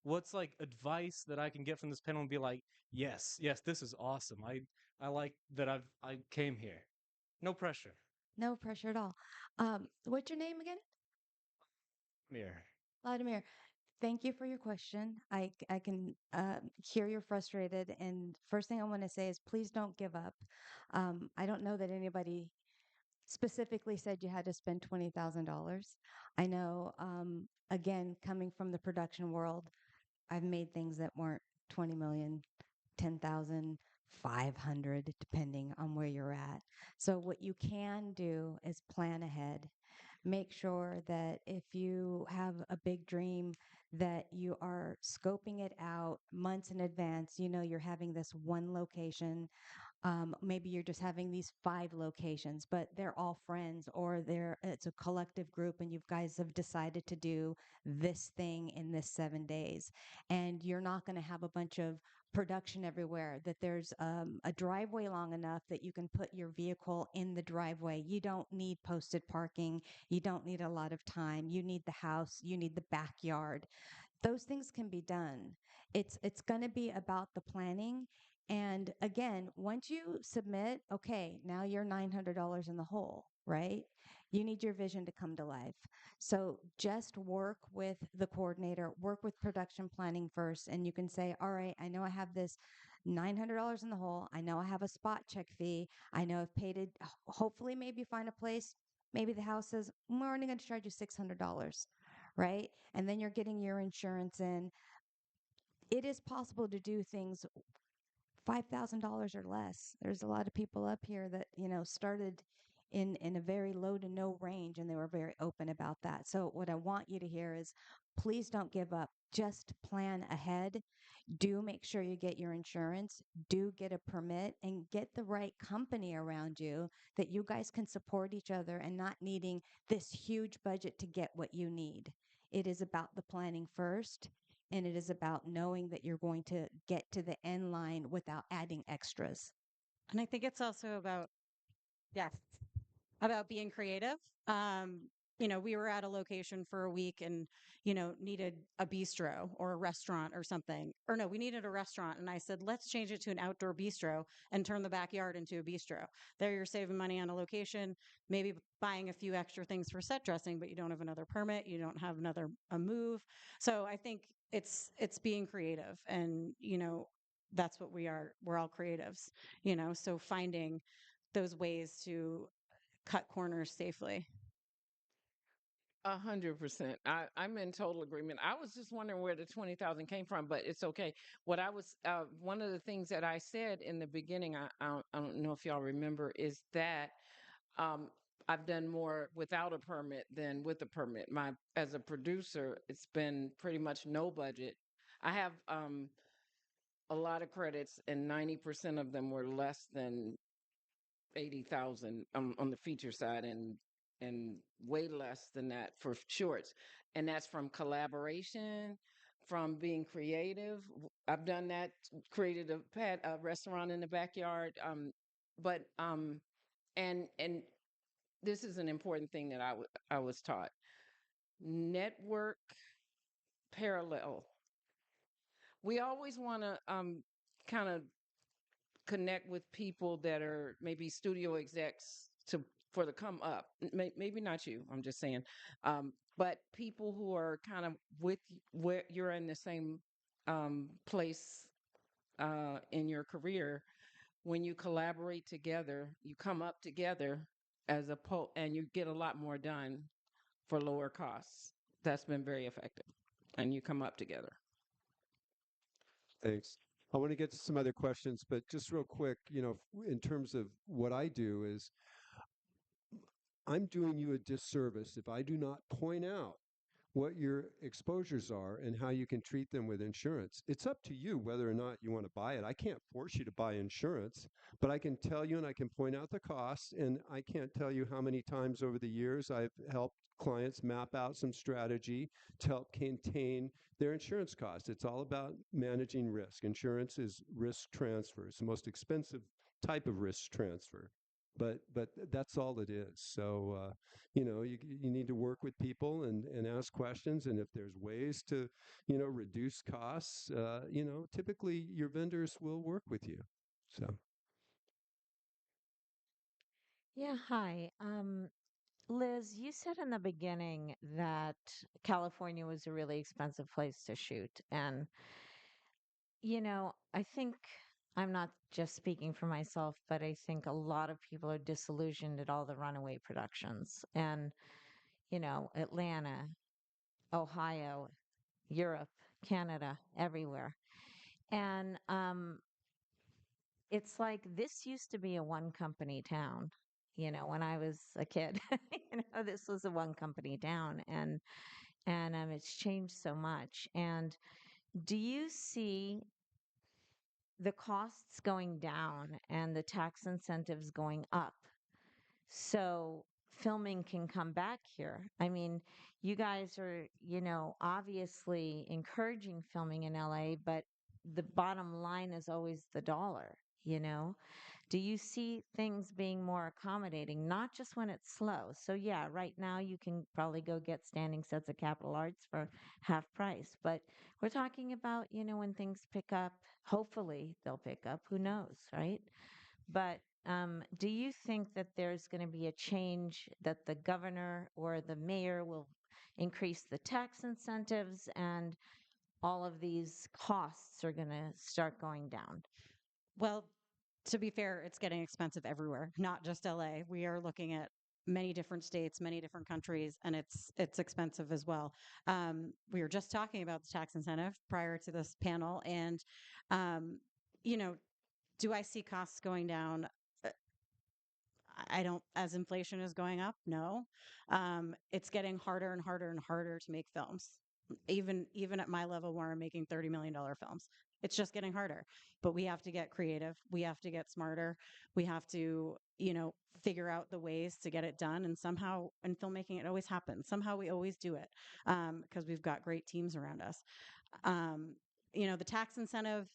What's like advice that I can get from this panel and be like, yes, yes, this is awesome. I like that I came here. No pressure. No pressure at all. What's your name again? Here. Vladimir. Thank you for your question. I can hear you're frustrated. And first thing I want to say is please don't give up. I don't know that anybody specifically said you had to spend $20,000. I know, again, coming from the production world, I've made things that weren't 20 million, 10,000, 500, depending on where you're at. So what you can do is plan ahead. Make sure that if you have a big dream, that you are scoping it out months in advance. You know, you're having this one location, maybe you're just having these 5 locations, but they're all friends, or it's a collective group and you guys have decided to do this thing in this 7 days. And you're not going to have a bunch of production everywhere, that there's a driveway long enough that you can put your vehicle in the driveway. You don't need posted parking. You don't need a lot of time. You need the house. You need the backyard. Those things can be done. It's going to be about the planning. And again, once you submit, okay, now you're $900 in the hole, right? You need your vision to come to life. So just work with the coordinator, work with production planning first, and you can say, all right, I know I have this $900 in the hole. I know I have a spot check fee. I know I've paid it. Hopefully, maybe find a place. Maybe the house says, we're only going to charge you $600, right? And then you're getting your insurance in. It is possible to do things $5,000 or less. There's a lot of people up here that, started in a very low to no range, and they were very open about that. So what I want you to hear is, please don't give up. Just plan ahead. Do make sure you get your insurance, do get a permit, and get the right company around you that you guys can support each other and not needing this huge budget to get what you need. It is about the planning first, and it is about knowing that you're going to get to the end line without adding extras. And I think it's also about, yes, about being creative. Um, we were at a location for a week and, needed a bistro or a restaurant or something. Or no, we needed a restaurant. And I said, let's change it to an outdoor bistro and turn the backyard into a bistro. There you're saving money on a location, maybe buying a few extra things for set dressing, but you don't have another permit, you don't have another a move. So I think it's being creative, and that's what we are. We're all creatives, so finding those ways to cut corners safely. 100%. I'm in total agreement. I was just wondering where the 20,000 came from, but it's okay. What I was, one of the things that I said in the beginning, I don't know if y'all remember, is that um, I've done more without a permit than with a permit. As a producer, it's been pretty much no budget. I have a lot of credits, and 90% of them were less than 80,000 on the feature side, and way less than that for shorts. And that's from collaboration, from being creative. I've done that, created a restaurant in the backyard. But and this is an important thing that I was taught. Network parallel. We always want to kind of connect with people that are maybe studio execs to for the come up. Maybe not you. I'm just saying, but people who are kind of where you're in the same place in your career. When you collaborate together, you come up together and you get a lot more done for lower costs. That's been very effective, and you come up together. Thanks. I want to get to some other questions, but just real quick, in terms of what I do is I'm doing you a disservice if I do not point out what your exposures are and how you can treat them with insurance. It's up to you whether or not you want to buy it. I can't force you to buy insurance, but I can tell you and I can point out the costs. And I can't tell you how many times over the years I've helped clients map out some strategy to help contain their insurance costs. It's all about managing risk. Insurance is risk transfer. It's the most expensive type of risk transfer. But that's all it is. So you need to work with people and ask questions, and if there's ways to reduce costs, typically your vendors will work with you. So Yeah, hi. Liz, you said in the beginning that California was a really expensive place to shoot. And, I think I'm not just speaking for myself, but I think a lot of people are disillusioned at all the runaway productions. And, Atlanta, Ohio, Europe, Canada, everywhere. And it's like this used to be a one company town. When I was a kid, this was a one company town, and it's changed so much. And do you see the costs going down and the tax incentives going up so filming can come back here? I mean, you guys are, obviously encouraging filming in LA, but the bottom line is always the dollar, you know? Do you see things being more accommodating, not just when it's slow? So, yeah, right now you can probably go get standing sets of Capital Arts for half price, but we're talking about, when things pick up, hopefully they'll pick up, who knows, right? But do you think that there's going to be a change that the governor or the mayor will increase the tax incentives and all of these costs are going to start going down? Well, to be fair, it's getting expensive everywhere, not just LA. We are looking at many different states, many different countries, and it's expensive as well. We were just talking about the tax incentive prior to this panel, and um, you know, do I see costs going down? Uh, I don't, as inflation is going up, no. It's getting harder and harder and harder to make films. Even at my level where I'm making $30 million films. It's just getting harder. But we have to get creative. We have to get smarter. We have to, figure out the ways to get it done. And somehow in filmmaking, it always happens. Somehow we always do it because we've got great teams around us. Um, the tax incentive,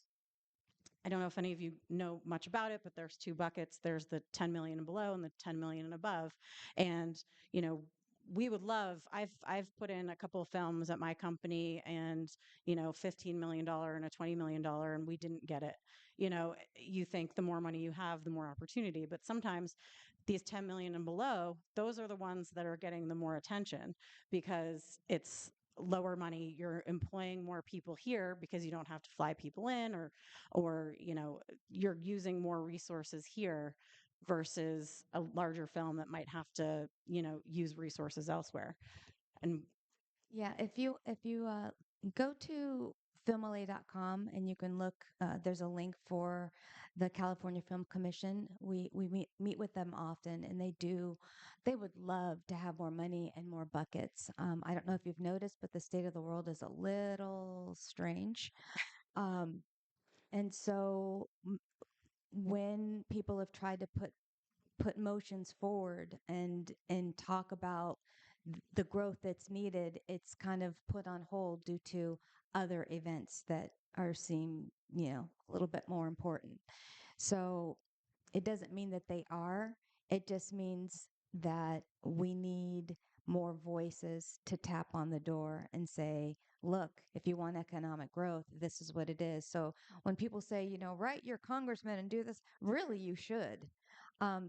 I don't know if any of you know much about it, but there's two buckets. There's the 10 million and below and the 10 million and above. And, you know, we would love, I've put in a couple of films at my company and, $15 million and a $20 million, and we didn't get it. You think the more money you have, the more opportunity. But sometimes these 10 million and below, those are the ones that are getting the more attention because it's lower money. You're employing more people here because you don't have to fly people in, or you're using more resources here versus a larger film that might have to use resources elsewhere. And Yeah, if you go to filmla.com and you can look, there's a link for the California Film Commission. We meet with them often, and they would love to have more money and more buckets. I don't know if you've noticed, but the state of the world is a little strange. Um, and so when people have tried to put motions forward and talk about the growth that's needed, it's kind of put on hold due to other events that are seem, a little bit more important. So it doesn't mean that they are. It just means that we need more voices to tap on the door and say, look, if you want economic growth, this is what it is. So when people say, write your congressman and do this, really, you should.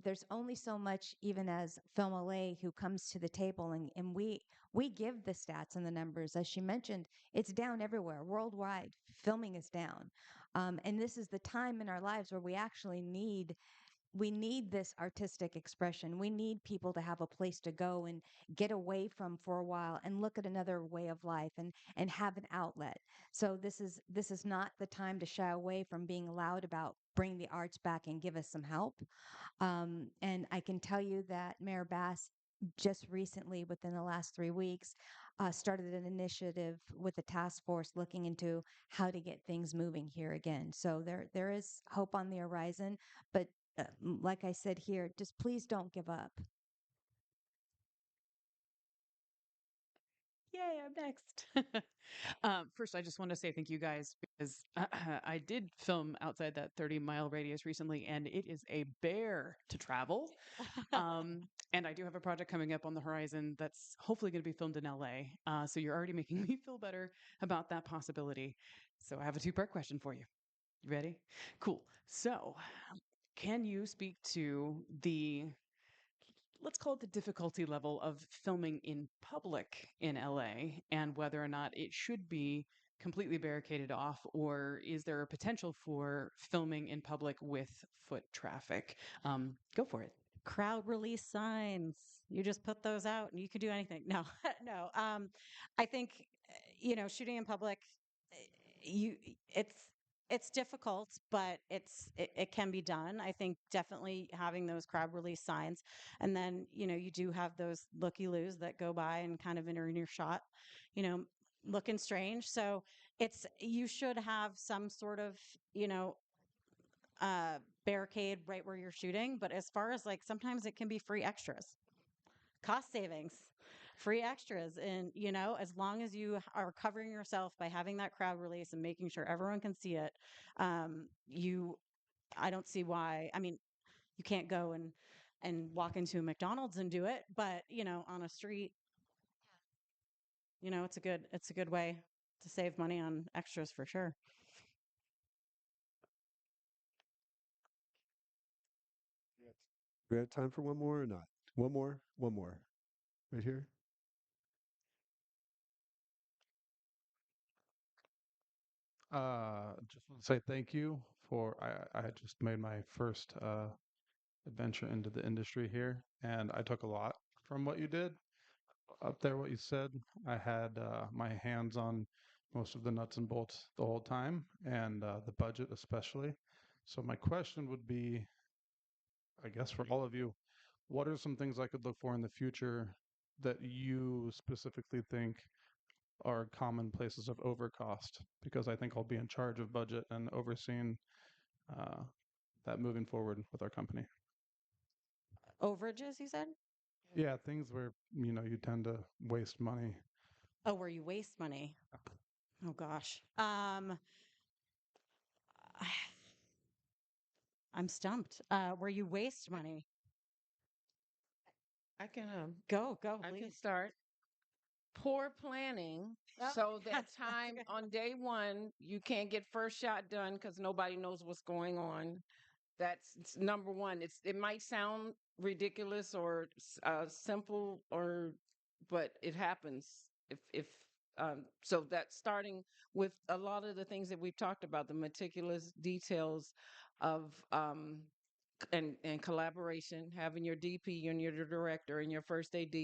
There's only so much, even as Film LA, who comes to the table, and we give the stats and the numbers. As she mentioned, it's down everywhere worldwide. Filming is down, and this is the time in our lives where we need this artistic expression. We need people to have a place to go and get away from for a while and look at another way of life and have an outlet. So this is not the time to shy away from being loud about bring the arts back and give us some help. And I can tell you that Mayor Bass just recently, within the last 3 weeks, started an initiative with the task force looking into how to get things moving here again. So there is hope on the horizon, but like I said here, just please don't give up. Yay, I'm next. First, I just want to say thank you guys because I did film outside that 30-mile radius recently, and it is a bear to travel. And I do have a project coming up on the horizon that's hopefully going to be filmed in LA. So you're already making me feel better about that possibility. So I have a two-part question for you. You ready? Cool. So, can you speak to the, let's call it the difficulty level of filming in public in LA and whether or not it should be completely barricaded off, or is there a potential for filming in public with foot traffic? Go for it. crowd release signs. You just put those out and you can do anything. No, no. I think, shooting in public, you it's difficult, but it can be done. I think definitely having those crowd release signs, and then you do have those looky loos that go by and kind of enter in your shot, you know, looking strange. So it's you should have some sort of you know barricade right where you're shooting. But as far as like sometimes it can be free extras, cost savings, free extras. And, as long as you are covering yourself by having that crowd release and making sure everyone can see it, I don't see why. I mean, you can't go and walk into a McDonald's and do it, but, on a street, it's a good way to save money on extras for sure. We have time for one more or not? One more. Right here. Just want to say thank you for I had just made my first adventure into the industry here, and I took a lot from what you did up there. What you said, I had my hands on most of the nuts and bolts the whole time, and the budget especially. So my question would be, I guess for all of you, what are some things I could look for in the future that you specifically think are common places of overcost? Because I think I'll be in charge of budget and overseeing uh, that moving forward with our company. Overages, you said? Yeah, things where you tend to waste money. Oh, where you waste money. Oh gosh. I'm stumped. Where you waste money. I can Go, I can please. start. Poor planning, Oh, so that that's a time good one. on day one you can't get first shot done because nobody knows what's going on. That's number one. It might sound ridiculous or simple, but it happens. If So that's starting with a lot of the things that we've talked about, the meticulous details of and collaboration, having your DP and your director and your first AD,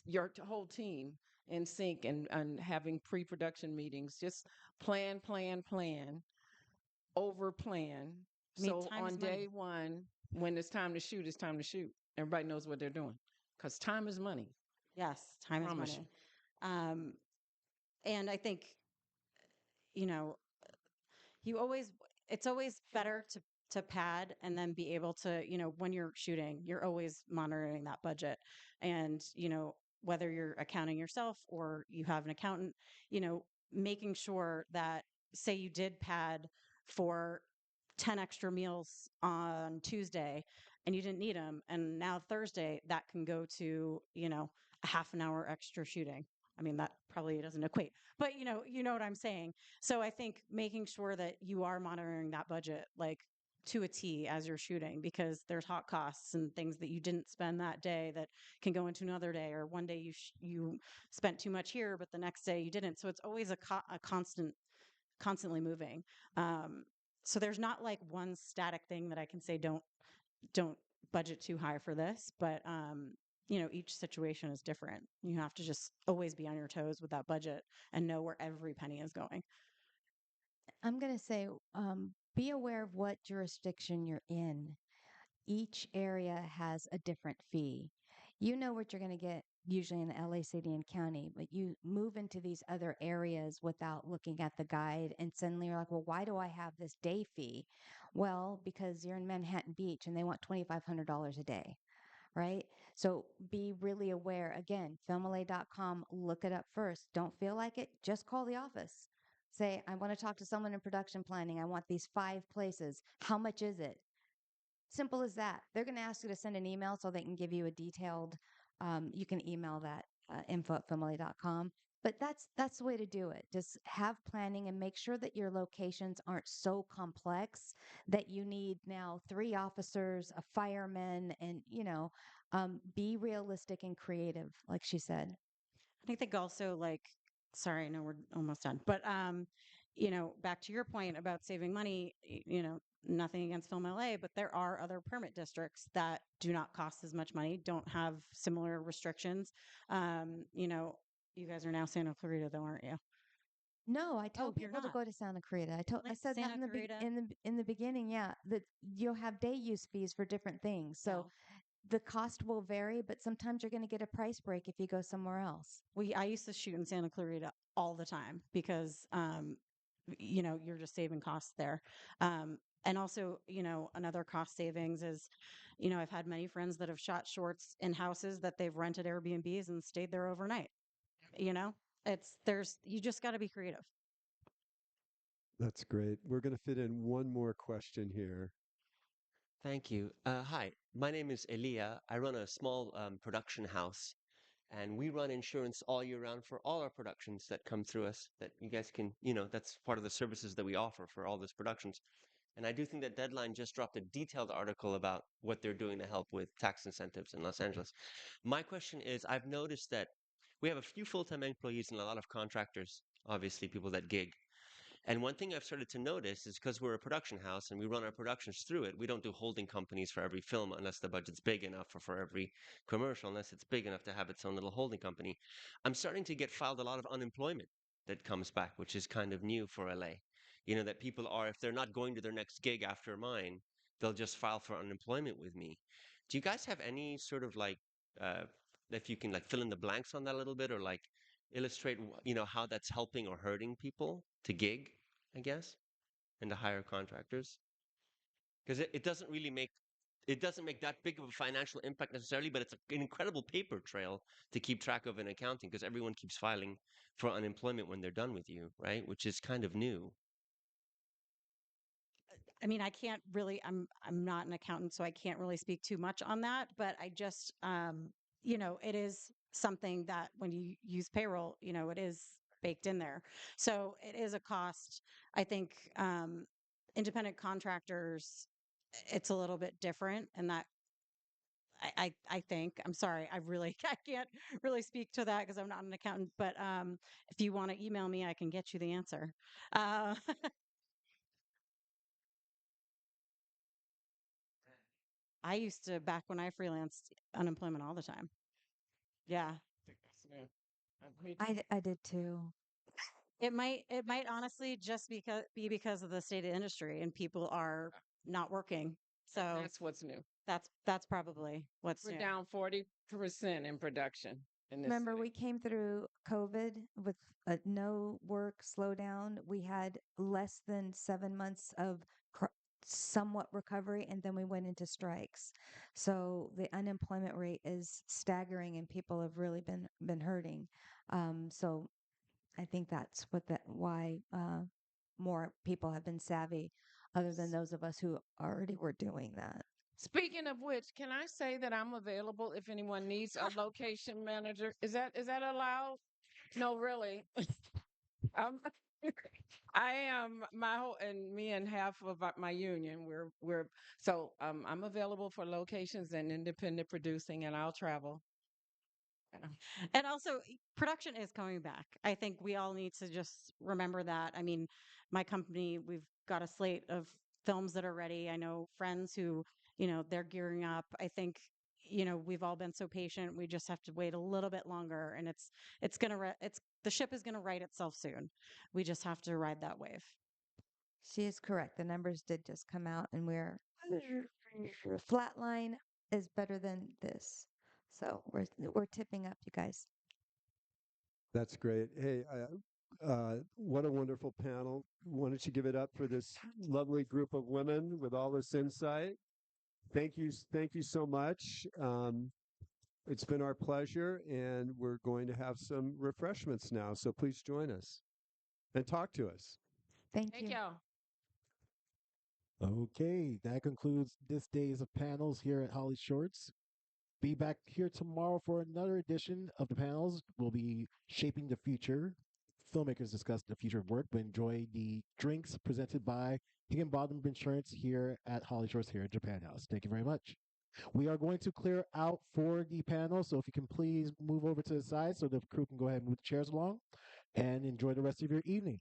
your whole team in sync, and having pre-production meetings. Just plan, over plan. I mean, So time on is money. day one, when it's time to shoot, it's time to shoot. Everybody knows what they're doing because time is money. Yes, time is Promise you. money. Um, and I think, you know, you always it's always better to pad and then be able to, when you're shooting, you're always monitoring that budget. And, whether you're accounting yourself or you have an accountant, making sure that say you did pad for 10 extra meals on Tuesday and you didn't need them, and now Thursday that can go to, a half an hour extra shooting. I mean, that probably doesn't equate, but you know what I'm saying. So I think making sure that you are monitoring that budget like to a T as you're shooting, because there's hot costs and things that you didn't spend that day that can go into another day, or one day you spent too much here but the next day you didn't. So it's always a constantly moving. Um so there's not like one static thing that I can say don't budget too high for this, but each situation is different. You have to just always be on your toes with that budget and know where every penny is going. I'm going to say, be aware of what jurisdiction you're in. Each area has a different fee. You know what you're going to get usually in LA City and County, but you move into these other areas without looking at the guide, and suddenly you're like, well, why do I have this day fee? Well, because you're in Manhattan Beach and they want $2,500 a day, right? So be really aware. Again, filmla.com, look it up first. Don't feel like it, just call the office. Say, I want to talk to someone in production planning. I want these 5 places. How much is it? Simple as that. They're going to ask you to send an email so they can give you a detailed, you can email that info@family.com. But that's the way to do it. Just have planning and make sure that your locations aren't so complex that you need now 3 officers, a fireman, and be realistic and creative, like she said. I think also like, sorry, I know we're almost done, but back to your point about saving money, nothing against Film LA, but there are other permit districts that do not cost as much money, don't have similar restrictions. You guys are now Santa Clarita though, aren't you? No, I Oh, tell you're people to not. go to Santa Clarita. I Like said that Santa Clarita. in the beginning, yeah, that you'll have day use fees for different things. So No. the cost will vary, but sometimes you're going to get a price break if you go somewhere else. I used to shoot in Santa Clarita all the time because you're just saving costs there. And also, another cost savings is, I've had many friends that have shot shorts in houses that they've rented Airbnbs and stayed there overnight. You know, you just got to be creative. That's great. We're going to fit in one more question here. Thank you. Hi, my name is Elia. I run a small production house, and we run insurance all year round for all our productions that come through us. That you guys can, that's part of the services that we offer for all those productions. And I do think that Deadline just dropped a detailed article about what they're doing to help with tax incentives in Los Angeles. My question is, I've noticed that we have a few full-time employees and a lot of contractors, obviously people that gig. And one thing I've started to notice is because we're a production house and we run our productions through it, we don't do holding companies for every film unless the budget's big enough, or for every commercial unless it's big enough to have its own little holding company. I'm starting to get filed a lot of unemployment that comes back, which is kind of new for LA. That people are, if they're not going to their next gig after mine, they'll just file for unemployment with me. Do you guys have any sort of like, uh, if you can like fill in the blanks on that a little bit, or like illustrate, how that's helping or hurting people to gig, I guess, and to hire contractors? Because it doesn't make that big of a financial impact necessarily, but it's an incredible paper trail to keep track of in accounting, because everyone keeps filing for unemployment when they're done with you, right? Which is kind of new. I mean, I can't really, I'm not an accountant, so I can't really speak too much on that, but I just it is something that when you use payroll, it is baked in there. So it is a cost. I think independent contractors, it's a little bit different, and that I think, I'm sorry, I really I can't really speak to that because I'm not an accountant, but if you want to email me, I can get you the answer. Uh I used to, back when I freelanced, unemployment all the time. Yeah. Yeah. Me I did too. It might honestly just be because of the state of industry and people are not working. And So that's what's new. that's probably what's We're new. down 40% in production in this Remember, city. we came through COVID with no work slowdown. We had less than 7 months of somewhat recovery, and then we went into strikes. So the unemployment rate is staggering, and people have really been hurting. So I think that's why more people have been savvy, other than those of us who already were doing that. Speaking of which, can I say that I'm available if anyone needs a location manager? Is that allowed? No, really. Um, I am my whole, and me and half of my union. I'm available for locations and independent producing, and I'll travel. Yeah. And also, production is coming back. I think we all need to just remember that. I mean, my company, we've got a slate of films that are ready. I know friends who, they're gearing up. I think, we've all been so patient. We just have to wait a little bit longer, and the ship is going to right itself soon. We just have to ride that wave. She is correct. The numbers did just come out, and flatline is better than this. So we're tipping up, you guys. That's great. Hey, what a wonderful panel. Why don't you give it up for this lovely group of women with all this insight? Thank you so much. It's been our pleasure, and we're going to have some refreshments now. So please join us and talk to us. Thank Thank you. y'all. Okay, that concludes this days of panels here at Holly Shorts. Be back here tomorrow for another edition of the panels. We'll be shaping the future. Filmmakers discuss the future of work, but enjoy the drinks presented by Higginbotham Insurance here at Holly Shores here at Japan House. Thank you very much. We are going to clear out for the panel, so if you can please move over to the side so the crew can go ahead and move the chairs along and enjoy the rest of your evening.